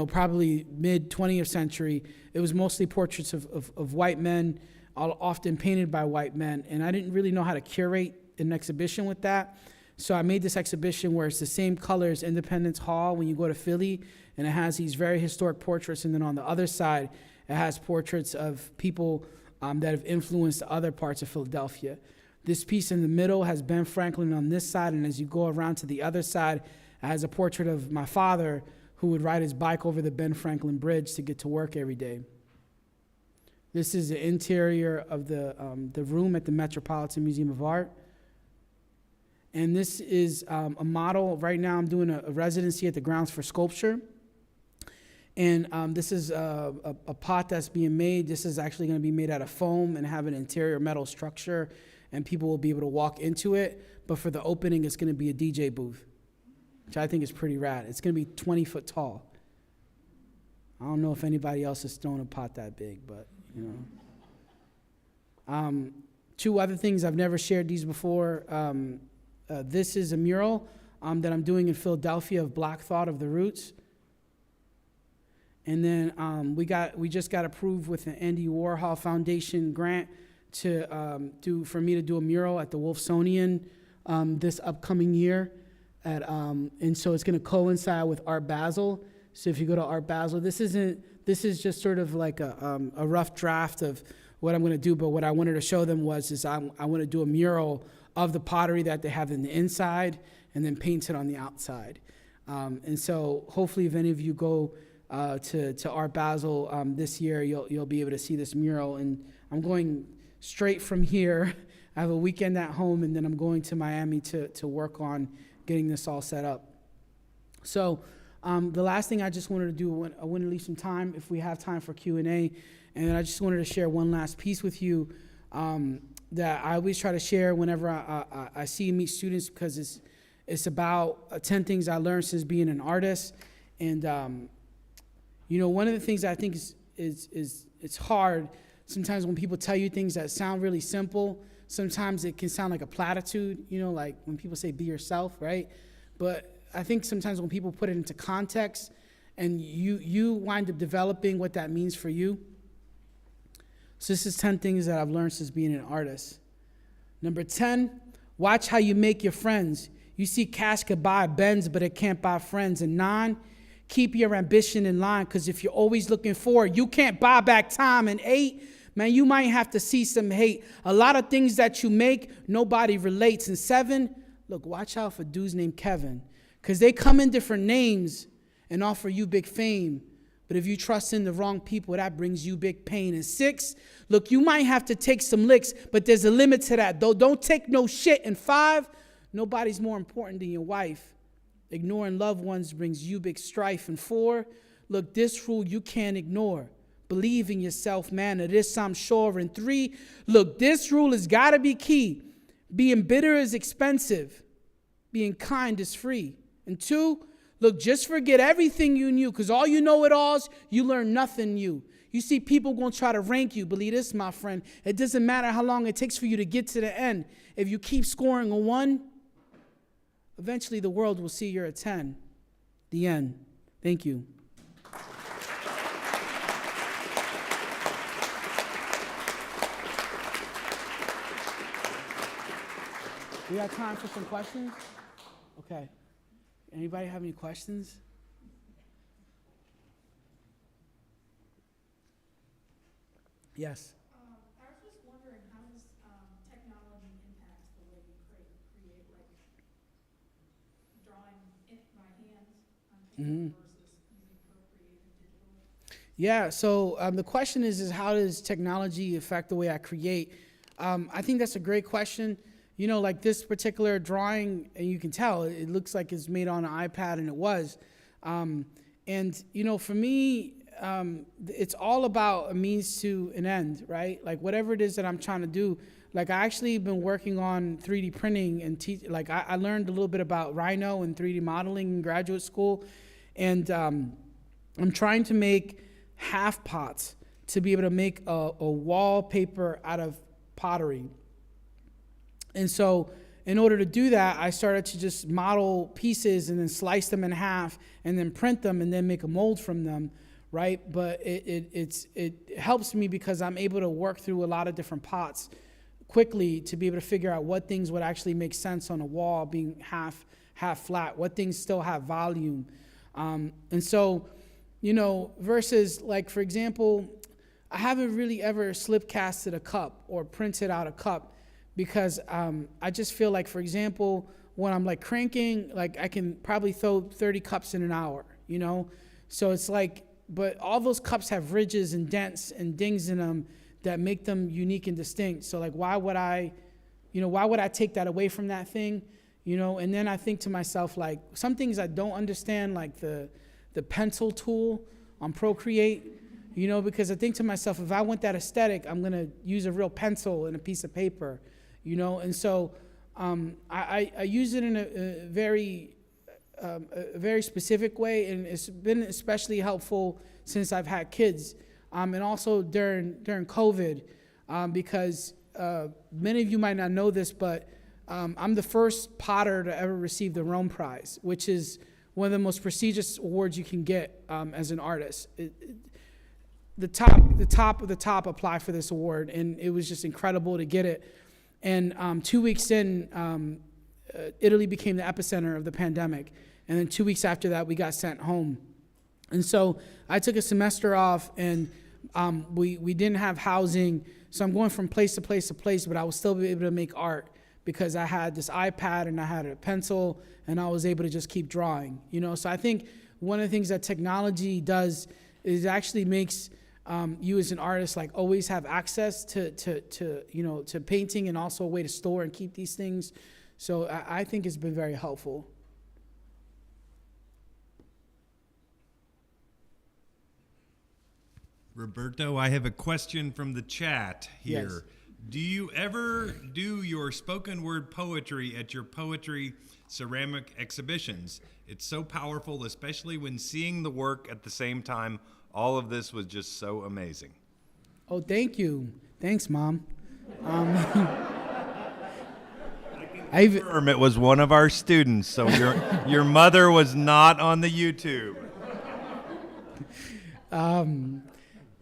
probably mid 20th century. It was mostly portraits of white men, often painted by white men, and I didn't really know how to curate an exhibition with that. So I made this exhibition where it's the same color as Independence Hall when you go to Philly, and it has these very historic portraits, and then on the other side, it has portraits of people that have influenced other parts of Philadelphia. This piece in the middle has Ben Franklin on this side, and as you go around to the other side, it has a portrait of my father who would ride his bike over the Ben Franklin Bridge to get to work every day. This is the interior of the room at the Metropolitan Museum of Art. And this is a model. Right now I'm doing a residency at the Grounds for Sculpture. And this is a pot that's being made. This is actually going to be made out of foam and have an interior metal structure, and people will be able to walk into it. But for the opening, it's going to be a DJ booth, which I think is pretty rad. It's going to be 20 foot tall. I don't know if anybody else has thrown a pot that big, but, Two other things, I've never shared these before. This is a mural that I'm doing in Philadelphia of Black Thought of the Roots. And then we just got approved with an Andy Warhol Foundation grant for me to do a mural at the Wolfsonian this upcoming year. And so it's going to coincide with Art Basel. So if you go to Art Basel, this isn't this is just sort of like a rough draft of what I'm going to do, but what I wanted to show them is I want to do a mural of the pottery that they have in the inside and then paint it on the outside. And so hopefully if any of you go to Art Basel this year, you'll be able to see this mural. And I'm going straight from here. I have a weekend at home, and then I'm going to Miami to work on getting this all set up. So the last thing I just wanted to do, I want to leave some time, if we have time, for Q&A. And then I just wanted to share one last piece with you that I always try to share whenever I see and meet students, because it's about 10 things I learned since being an artist. And one of the things I think is it's hard sometimes when people tell you things that sound really simple. Sometimes it can sound like a platitude, like when people say be yourself, right? But I think sometimes when people put it into context and you wind up developing what that means for you. So this is 10 things that I've learned since being an artist. Number 10, watch how you make your friends. You see, cash could buy Benz, but it can't buy friends. And 9, keep your ambition in line, because if you're always looking forward, you can't buy back time. And 8, man, you might have to see some hate. A lot of things that you make, nobody relates. And 7, look, watch out for dudes named Kevin, because they come in different names and offer you big fame. But if you trust in the wrong people, that brings you big pain. And 6, look, you might have to take some licks, but there's a limit to that, though. Don't take no shit. And 5, nobody's more important than your wife. Ignoring loved ones brings you big strife. And 4, look, this rule you can't ignore. Believe in yourself, man. Of this I'm sure. And 3, look, this rule has got to be key. Being bitter is expensive. Being kind is free. And 2, look, just forget everything you knew, because all you know it alls, you learn nothing new. You see, people going to try to rank you. Believe this, my friend. It doesn't matter how long it takes for you to get to the end. If you keep scoring a 1, eventually the world will see you're a 10. The end. Thank you. We got time for some questions? Okay. Anybody have any questions? Yes. I was just wondering, how does technology impact the way you create like drawing by hand on paper versus using Procreate and digital? Yeah, so the question is how does technology affect the way I create? I think that's a great question. Like this particular drawing, and you can tell, it looks like it's made on an iPad, and it was. For me, it's all about a means to an end, right? Like whatever it is that I'm trying to do. Like I actually been working on 3D printing and I learned a little bit about Rhino and 3D modeling in graduate school. And I'm trying to make half pots to be able to make a wallpaper out of pottery. And so in order to do that, I started to just model pieces and then slice them in half and then print them and then make a mold from them, right? But it helps me because I'm able to work through a lot of different pots quickly to be able to figure out what things would actually make sense on a wall being half flat, what things still have volume. And so, versus like, for example, I haven't really ever slip casted a cup or printed out a cup. Because I just feel like, for example, when I'm like cranking, like I can probably throw 30 cups in an hour, So it's like, but all those cups have ridges and dents and dings in them that make them unique and distinct. So like, why would I take that away from that thing, And then I think to myself, like some things I don't understand, like the pencil tool on Procreate, because I think to myself, if I want that aesthetic, I'm gonna use a real pencil and a piece of paper. And so I use it in a very specific way, and it's been especially helpful since I've had kids, and also during COVID, because many of you might not know this, but I'm the first potter to ever receive the Rome Prize, which is one of the most prestigious awards you can get as an artist. The top of the top apply for this award, and it was just incredible to get it. And 2 weeks in, Italy became the epicenter of the pandemic. And then 2 weeks after that, we got sent home. And so I took a semester off, and we didn't have housing, so I'm going from place to place to place, but I was still able to make art because I had this iPad and I had a pencil, and I was able to just keep drawing, you know. So I think one of the things that technology does is actually makes you as an artist like always have access to painting, and also a way to store and keep these things. So I think it's been very helpful. Roberto, I have a question from the chat here. Yes. Do you ever do your spoken word poetry at your poetry ceramic exhibitions? It's so powerful, especially when seeing the work at the same time. All of this was just so amazing. Oh, thank you. Thanks, Mom. Confirm it was one of our students, so your mother was not on the YouTube.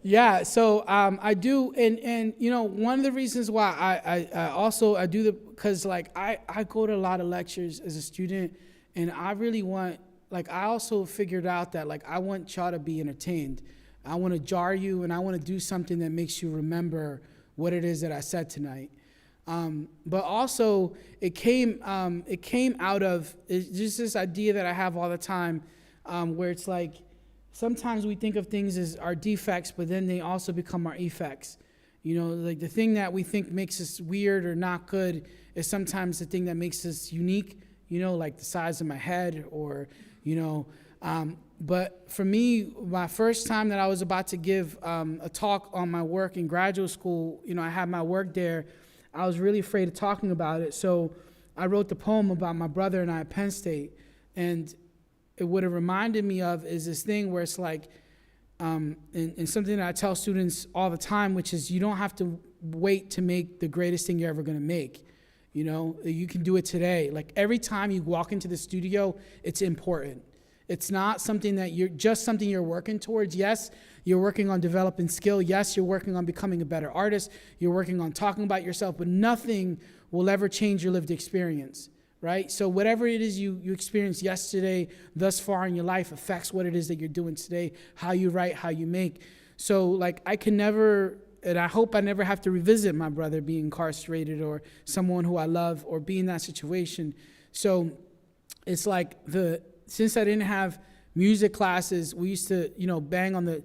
Yeah, so I do, and you know, one of the reasons why I do because like I go to a lot of lectures as a student, and I really want, like, I also figured out that like I want y'all to be entertained. I want to jar you, and I want to do something that makes you remember what it is that I said tonight. But also it came out of just this idea that I have all the time, where it's like, sometimes we think of things as our defects, but then they also become our effects. You know, like the thing that we think makes us weird or not good is sometimes the thing that makes us unique, you know, like the size of my head or, you know. But for me, my first time that I was about to give a talk on my work in graduate school, you know, I had my work there. I was really afraid of talking about it. So I wrote the poem about my brother and I at Penn State. And what it reminded me of is this thing where it's like, and something that I tell students all the time, which is you don't have to wait to make the greatest thing you're ever going to make. You know, you can do it today. Like every time you walk into the studio, it's important. It's not something that something you're working towards. Yes, you're working on developing skill. Yes, you're working on becoming a better artist. You're working on talking about yourself, but nothing will ever change your lived experience. Right? So whatever it is you experienced yesterday, thus far in your life, affects what it is that you're doing today, how you write, how you make. So like I can never, and I hope I never have to revisit my brother being incarcerated or someone who I love or be in that situation. So it's like since I didn't have music classes, we used to, you know, bang on the,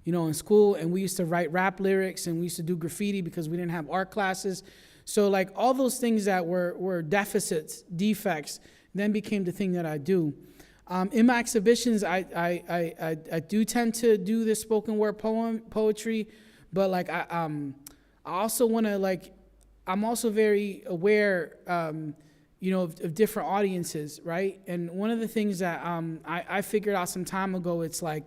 you know, in school, and we used to write rap lyrics, and we used to do graffiti because we didn't have art classes. So like all those things that were deficits, defects, then became the thing that I do. In my exhibitions, I do tend to do this spoken word poetry, but like I also want to, like, I'm also very aware, you know, of different audiences, right? And one of the things that I figured out some time ago, it's like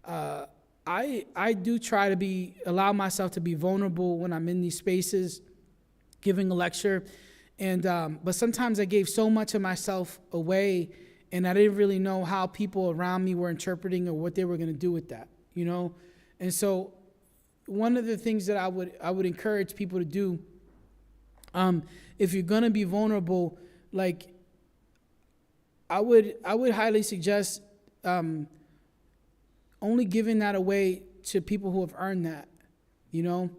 I do try to allow myself to be vulnerable when I'm in these spaces, giving a lecture, and but sometimes I gave so much of myself away, and I didn't really know how people around me were interpreting or what they were going to do with that, you know. And so, one of the things that I would encourage people to do, if you're going to be vulnerable, like I would highly suggest only giving that away to people who have earned that, you know.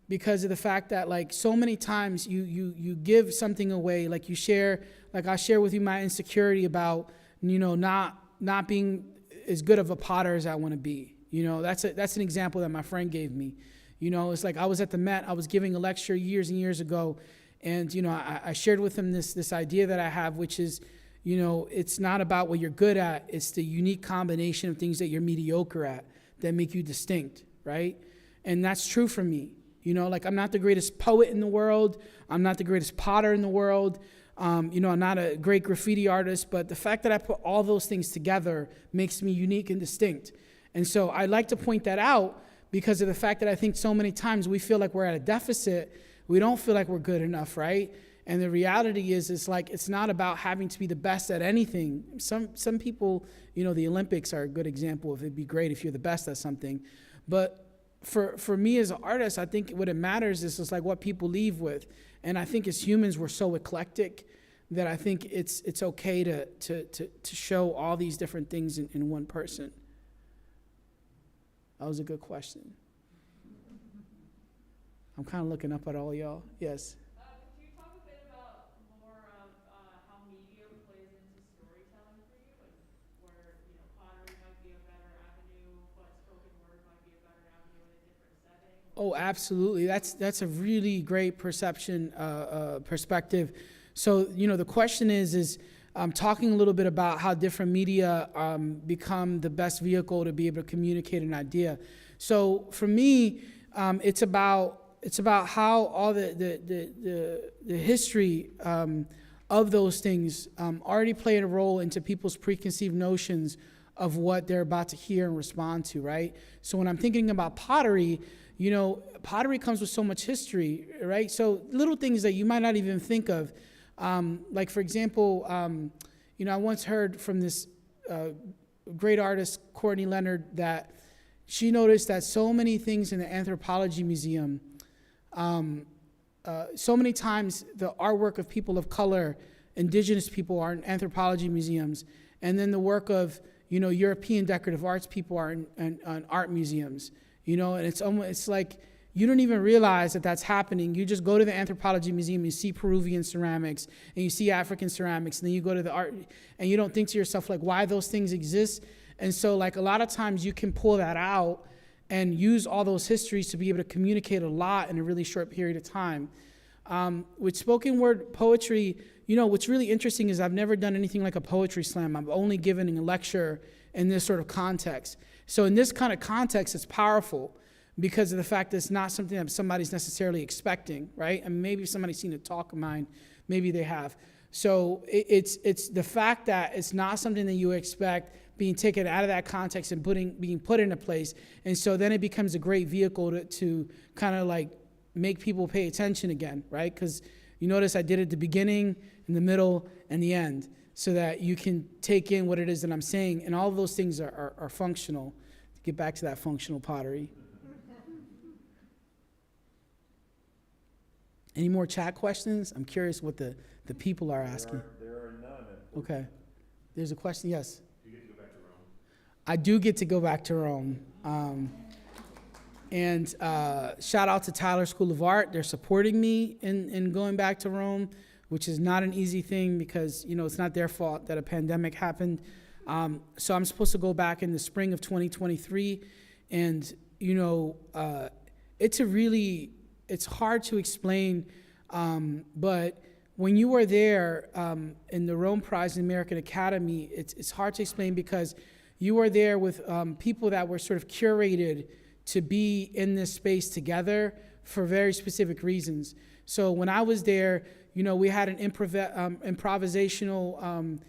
Because of the fact that, like, so many times you give something away, like you share, like I share with you my insecurity about, you know, not being as good of a potter as I want to be. You know, that's an example that my friend gave me. You know, it's like I was at the Met, I was giving a lecture years and years ago, and, you know, I shared with him this idea that I have, which is, you know, it's not about what you're good at, it's the unique combination of things that you're mediocre at that make you distinct, right? And that's true for me. You know, like I'm not the greatest poet in the world. I'm not the greatest potter in the world. You know, I'm not a great graffiti artist, but the fact that I put all those things together makes me unique and distinct. And so I like to point that out because of the fact that I think so many times we feel like we're at a deficit. We don't feel like we're good enough, right? And the reality is, it's like, it's not about having to be the best at anything. Some people, you know, the Olympics are a good example of it'd be great if you're the best at something. But for me as an artist, I think what it matters is like what people leave with. And I think as humans, we're so eclectic that I think it's okay to show all these different things in one person. That was a good question. I'm kind of looking up at all y'all. Yes. Could you talk a bit about more of how media plays into storytelling for you, and where pottery might be a better avenue, but spoken word might be a better avenue in a different setting? Oh, absolutely. That's a really great perception perspective. So the question is talking a little bit about how different media become the best vehicle to be able to communicate an idea. So for me, it's about how all the history of those things already played a role into people's preconceived notions of what they're about to hear and respond to, right? So when I'm thinking about pottery, pottery comes with so much history, right? So little things that you might not even think of. Like, for example, I once heard from this great artist, Courtney Leonard, that she noticed that so many things in the Anthropology Museum, so many times the artwork of people of color, indigenous people, are in anthropology museums, and then the work of European decorative arts people are in art museums. And it's like you don't even realize that that's happening. You just go to the Anthropology Museum, you see Peruvian ceramics, and you see African ceramics, and then you go to the art, and you don't think to yourself, like, why those things exist. And so, like, a lot of times you can pull that out and use all those histories to be able to communicate a lot in a really short period of time. With spoken word poetry, what's really interesting is I've never done anything like a poetry slam. I've only given a lecture in this sort of context. So in this kind of context, it's powerful because of the fact that it's not something that somebody's necessarily expecting, right? And maybe if somebody's seen a talk of mine, maybe they have. So it's the fact that it's not something that you expect being taken out of that context and being put into place. And so then it becomes a great vehicle to kind of like make people pay attention again, right? Because you notice I did it at the beginning, in the middle, and the end, so that you can take in what it is that I'm saying. And all of those things are functional. To get back to that functional pottery. Any more chat questions? I'm curious what the people are asking. There are none. Okay. There's a question, yes? Do you get to go back to Rome? I do get to go back to Rome. And shout out to Tyler School of Art. They're supporting me in going back to Rome, which is not an easy thing because, it's not their fault that a pandemic happened. So I'm supposed to go back in the spring of 2023. And, it's hard to explain, but when you were there in the Rome Prize in American Academy, it's hard to explain because you were there with people that were sort of curated to be in this space together for very specific reasons. So when I was there, we had an improvisational,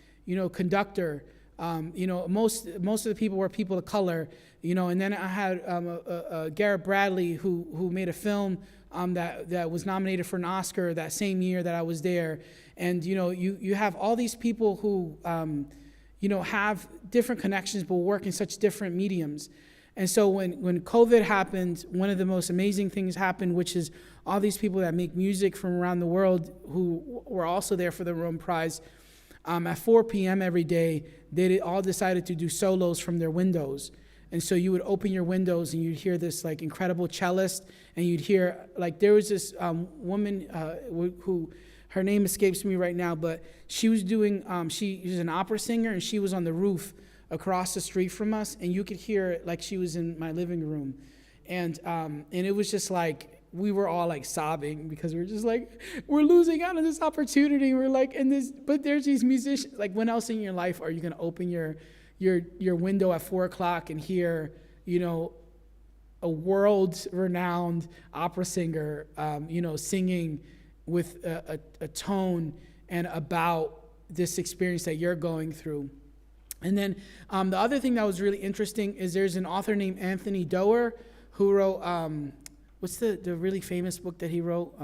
conductor. Most of the people were people of color, and then I had Garrett Bradley who made a film that was nominated for an Oscar that same year that I was there. And, you have all these people who, have different connections but work in such different mediums. And so when COVID happened, one of the most amazing things happened, which is all these people that make music from around the world who were also there for the Rome Prize, at 4 p.m. every day, they all decided to do solos from their windows. And so you would open your windows and you'd hear this like incredible cellist, and you'd hear, like, there was this woman who, her name escapes me right now, but she was doing, she was an opera singer, and she was on the roof across the street from us, and you could hear it like she was in my living room. And it was just like, we were all like sobbing because we were just like, we're losing out on this opportunity. We're like, but there's these musicians. Like, when else in your life are you going to open your window at 4 o'clock and hear, a world-renowned opera singer, singing with a tone and about this experience that you're going through. And then the other thing that was really interesting is there's an author named Anthony Doerr who wrote, what's the really famous book that he wrote?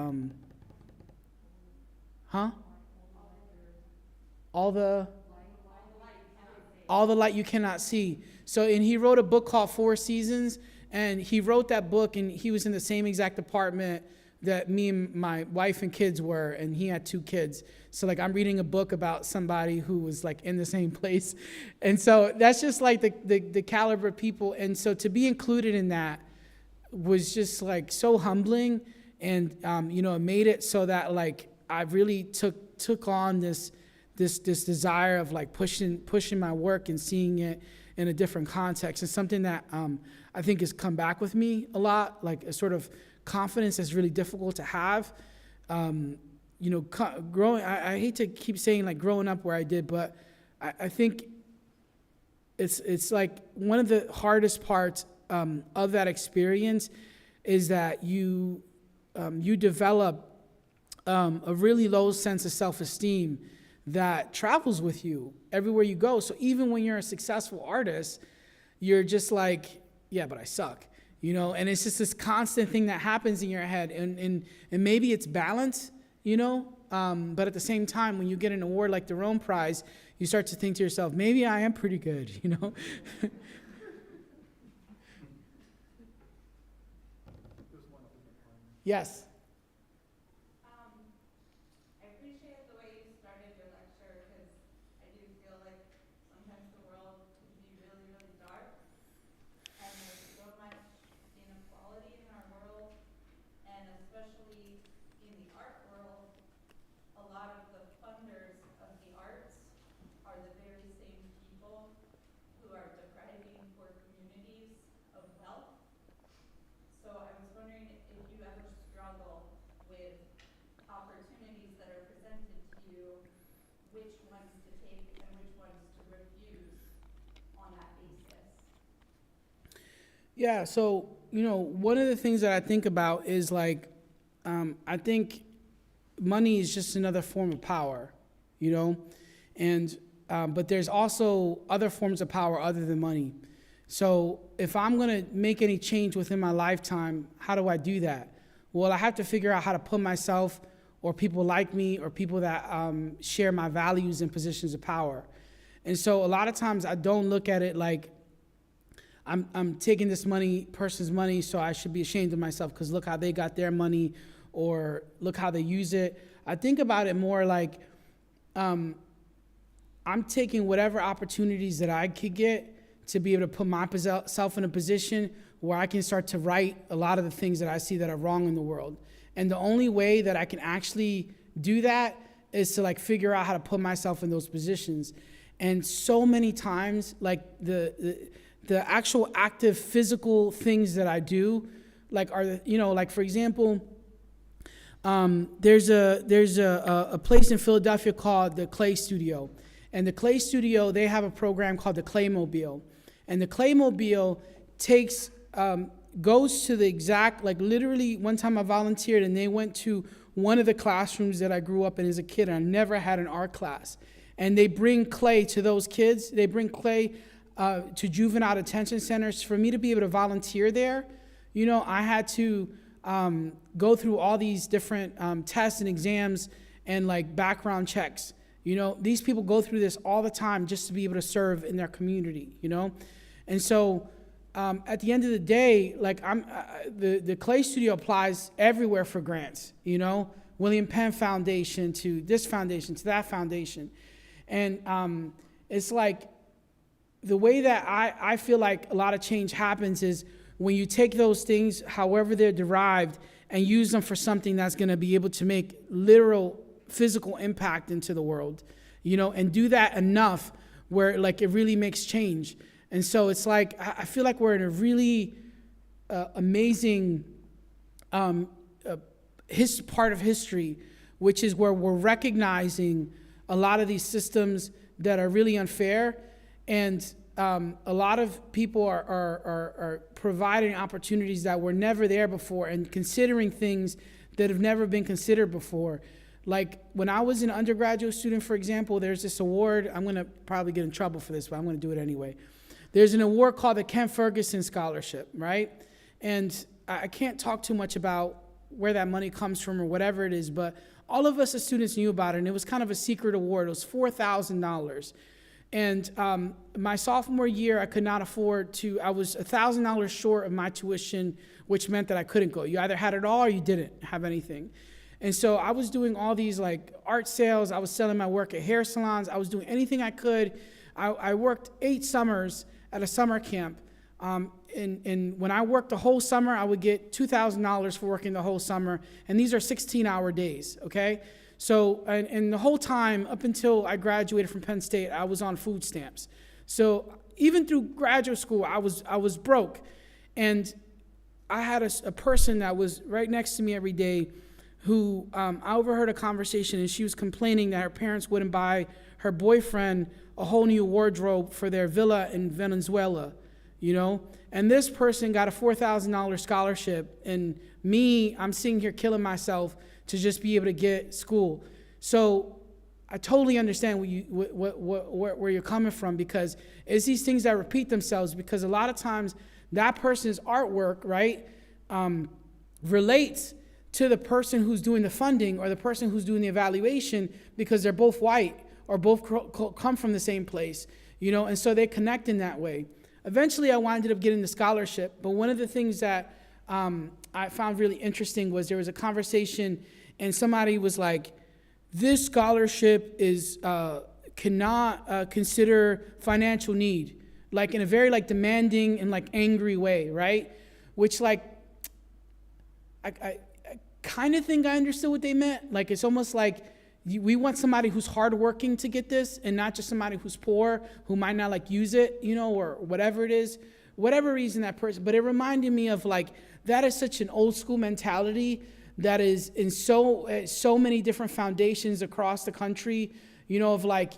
All the Light You Cannot See. So, and he wrote a book called 4 Seasons, and he wrote that book, and he was in the same exact department that me and my wife and kids were, and he had 2 kids. So like I'm reading a book about somebody who was like in the same place. And so that's just like the caliber of people. And so to be included in that was just like so humbling. And, it made it so that like I really took on this desire of like pushing my work and seeing it in a different context. It's something that I think has come back with me a lot, like a sort of confidence that's really difficult to have. Growing, I hate to keep saying like growing up where I did, but I think it's like one of the hardest parts of that experience is that you develop a really low sense of self-esteem that travels with you everywhere you go. So even when you're a successful artist, you're just like, yeah, but I suck. And it's just this constant thing that happens in your head. And maybe it's balance, but at the same time, when you get an award like the Rome Prize, you start to think to yourself, maybe I am pretty good, Yes. I appreciate the way you started your lecture because I do feel like sometimes the world can be really, really dark. And there's so much inequality in our world, and especially in the art world, a lot of the funders of the arts are the very same people who are depriving poor communities of wealth. So I was wondering if you ever struggle with opportunities that are presented to you, which ones to take and which ones to refuse on that basis. Yeah, so, one of the things that I think about is like, I think money is just another form of power, and, but there's also other forms of power other than money. So if I'm going to make any change within my lifetime, how do I do that? Well, I have to figure out how to put myself or people like me or people that share my values in positions of power. And so a lot of times I don't look at it like I'm taking this person's money, so I should be ashamed of myself because look how they got their money or look how they use it. I think about it more like I'm taking whatever opportunities that I could get to be able to put myself in a position where I can start to right a lot of the things that I see that are wrong in the world. And the only way that I can actually do that is to like figure out how to put myself in those positions. And so many times, like the actual active physical things that I do, like are, like for example, there's a place in Philadelphia called the Clay Studio. And the Clay Studio, they have a program called the Claymobile. And the Claymobile goes to the exact, like literally one time I volunteered and they went to one of the classrooms that I grew up in as a kid, and I never had an art class. And they bring clay to those kids. They bring clay to juvenile detention centers. For me to be able to volunteer there, I had to go through all these different tests and exams and like background checks. These people go through this all the time just to be able to serve in their community, And so at the end of the day, like the Clay Studio applies everywhere for grants, William Penn Foundation to this foundation to that foundation. And it's like the way that I feel like a lot of change happens is when you take those things, however they're derived, and use them for something that's going to be able to make literal physical impact into the world, and do that enough where like it really makes change. And so it's like, I feel like we're in a really amazing part of history, which is where we're recognizing a lot of these systems that are really unfair. And a lot of people are providing opportunities that were never there before and considering things that have never been considered before. Like when I was an undergraduate student, for example, there's this award. I'm going to probably get in trouble for this, but I'm going to do it anyway. There's an award called the Ken Ferguson Scholarship, right? And I can't talk too much about where that money comes from or whatever it is, but all of us as students knew about it, and it was kind of a secret award. It was $4,000. And my sophomore year, I could not afford to, I was $1,000 short of my tuition, which meant that I couldn't go. You either had it all or you didn't have anything. And so I was doing all these like art sales. I was selling my work at hair salons. I was doing anything I could. I worked 8 summers at a summer camp. And when I worked the whole summer, I would get $2,000 for working the whole summer. And these are 16-hour days, okay? So, and the whole time, up until I graduated from Penn State, I was on food stamps. So even through graduate school, I was broke. And I had a person that was right next to me every day who I overheard a conversation, and she was complaining that her parents wouldn't buy her boyfriend a whole new wardrobe for their villa in Venezuela, you know? And this person got a $4,000 scholarship, and me, I'm sitting here killing myself to just be able to get school. So I totally understand where you're coming from, because it's these things that repeat themselves, because a lot of times that person's artwork, right, relates to the person who's doing the funding or the person who's doing the evaluation, because they're both white or both come from the same place, you know, and so they connect in that way. Eventually, I ended up getting the scholarship, but one of the things that I found really interesting was there was a conversation, and somebody was like, this scholarship is cannot consider financial need, like in a very like demanding and like angry way, right? Which like, I kind of think I understood what they meant. Like, it's almost like we want somebody who's hardworking to get this, and not just somebody who's poor, who might not like use it, you know, or whatever it is, whatever reason that person. But it reminded me of like, that is such an old school mentality that is in so many different foundations across the country, you know, of like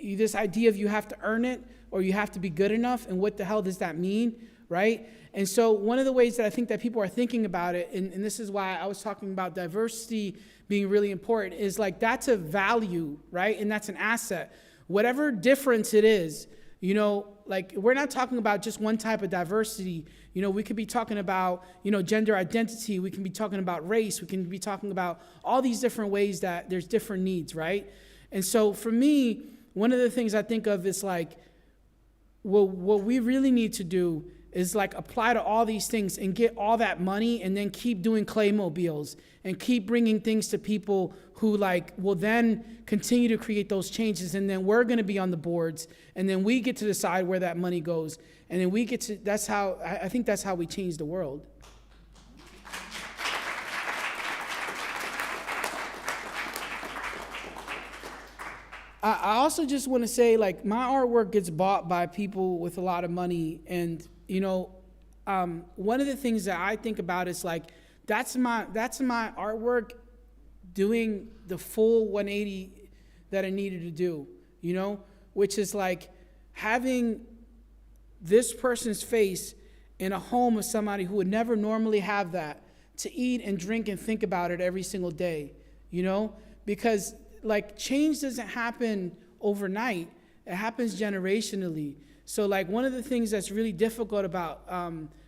this idea of you have to earn it or you have to be good enough, and what the hell does that mean, right? And so one of the ways that I think that people are thinking about it, and this is why I was talking about diversity being really important, is like that's a value, right? And that's an asset. Whatever difference it is, you know, like we're not talking about just one type of diversity. You know, we could be talking about, you know, gender identity. We can be talking about race. We can be talking about all these different ways that there's different needs, right? And so for me, one of the things I think of is like, what we really need to do is like apply to all these things and get all that money, and then keep doing Claymobiles and keep bringing things to people who like will then continue to create those changes. And then we're going to be on the boards, and then we get to decide where that money goes. And then we get to, that's how, I think that's how we change the world. I also just want to say, like, my artwork gets bought by people with a lot of money. And, you know, one of the things that I think about is like, that's my artwork doing the full 180 that I needed to do, you know, which is like having this person's face in a home of somebody who would never normally have that, to eat and drink and think about it every single day, you know, because like change doesn't happen overnight. It happens generationally. So like one of the things that's really difficult about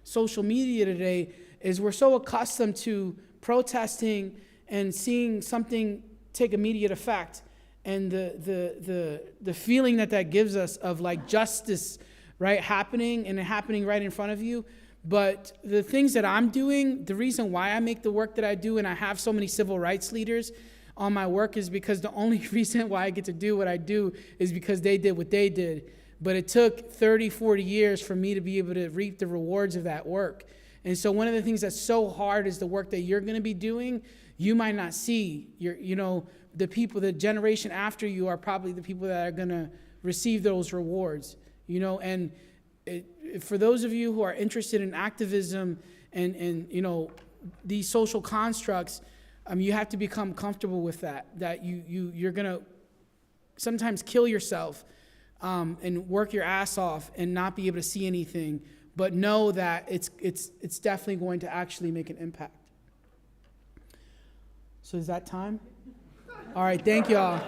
social media today is we're so accustomed to protesting and seeing something take immediate effect, and the feeling that gives us of like justice, right, happening, and it happening right in front of you. But the things that I'm doing, the reason why I make the work that I do, and I have so many civil rights leaders on my work, is because the only reason why I get to do what I do is because they did what they did. But it took 30, 40 years for me to be able to reap the rewards of that work. And so one of the things that's so hard is the work that you're going to be doing, you might not see. You know, the people, the generation after you are probably the people that are going to receive those rewards. You know, and for those of you who are interested in activism and you know, these social constructs, you have to become comfortable with that you're going to sometimes kill yourself and work your ass off and not be able to see anything, but know that it's definitely going to actually make an impact. So is that time? All right, thank you all.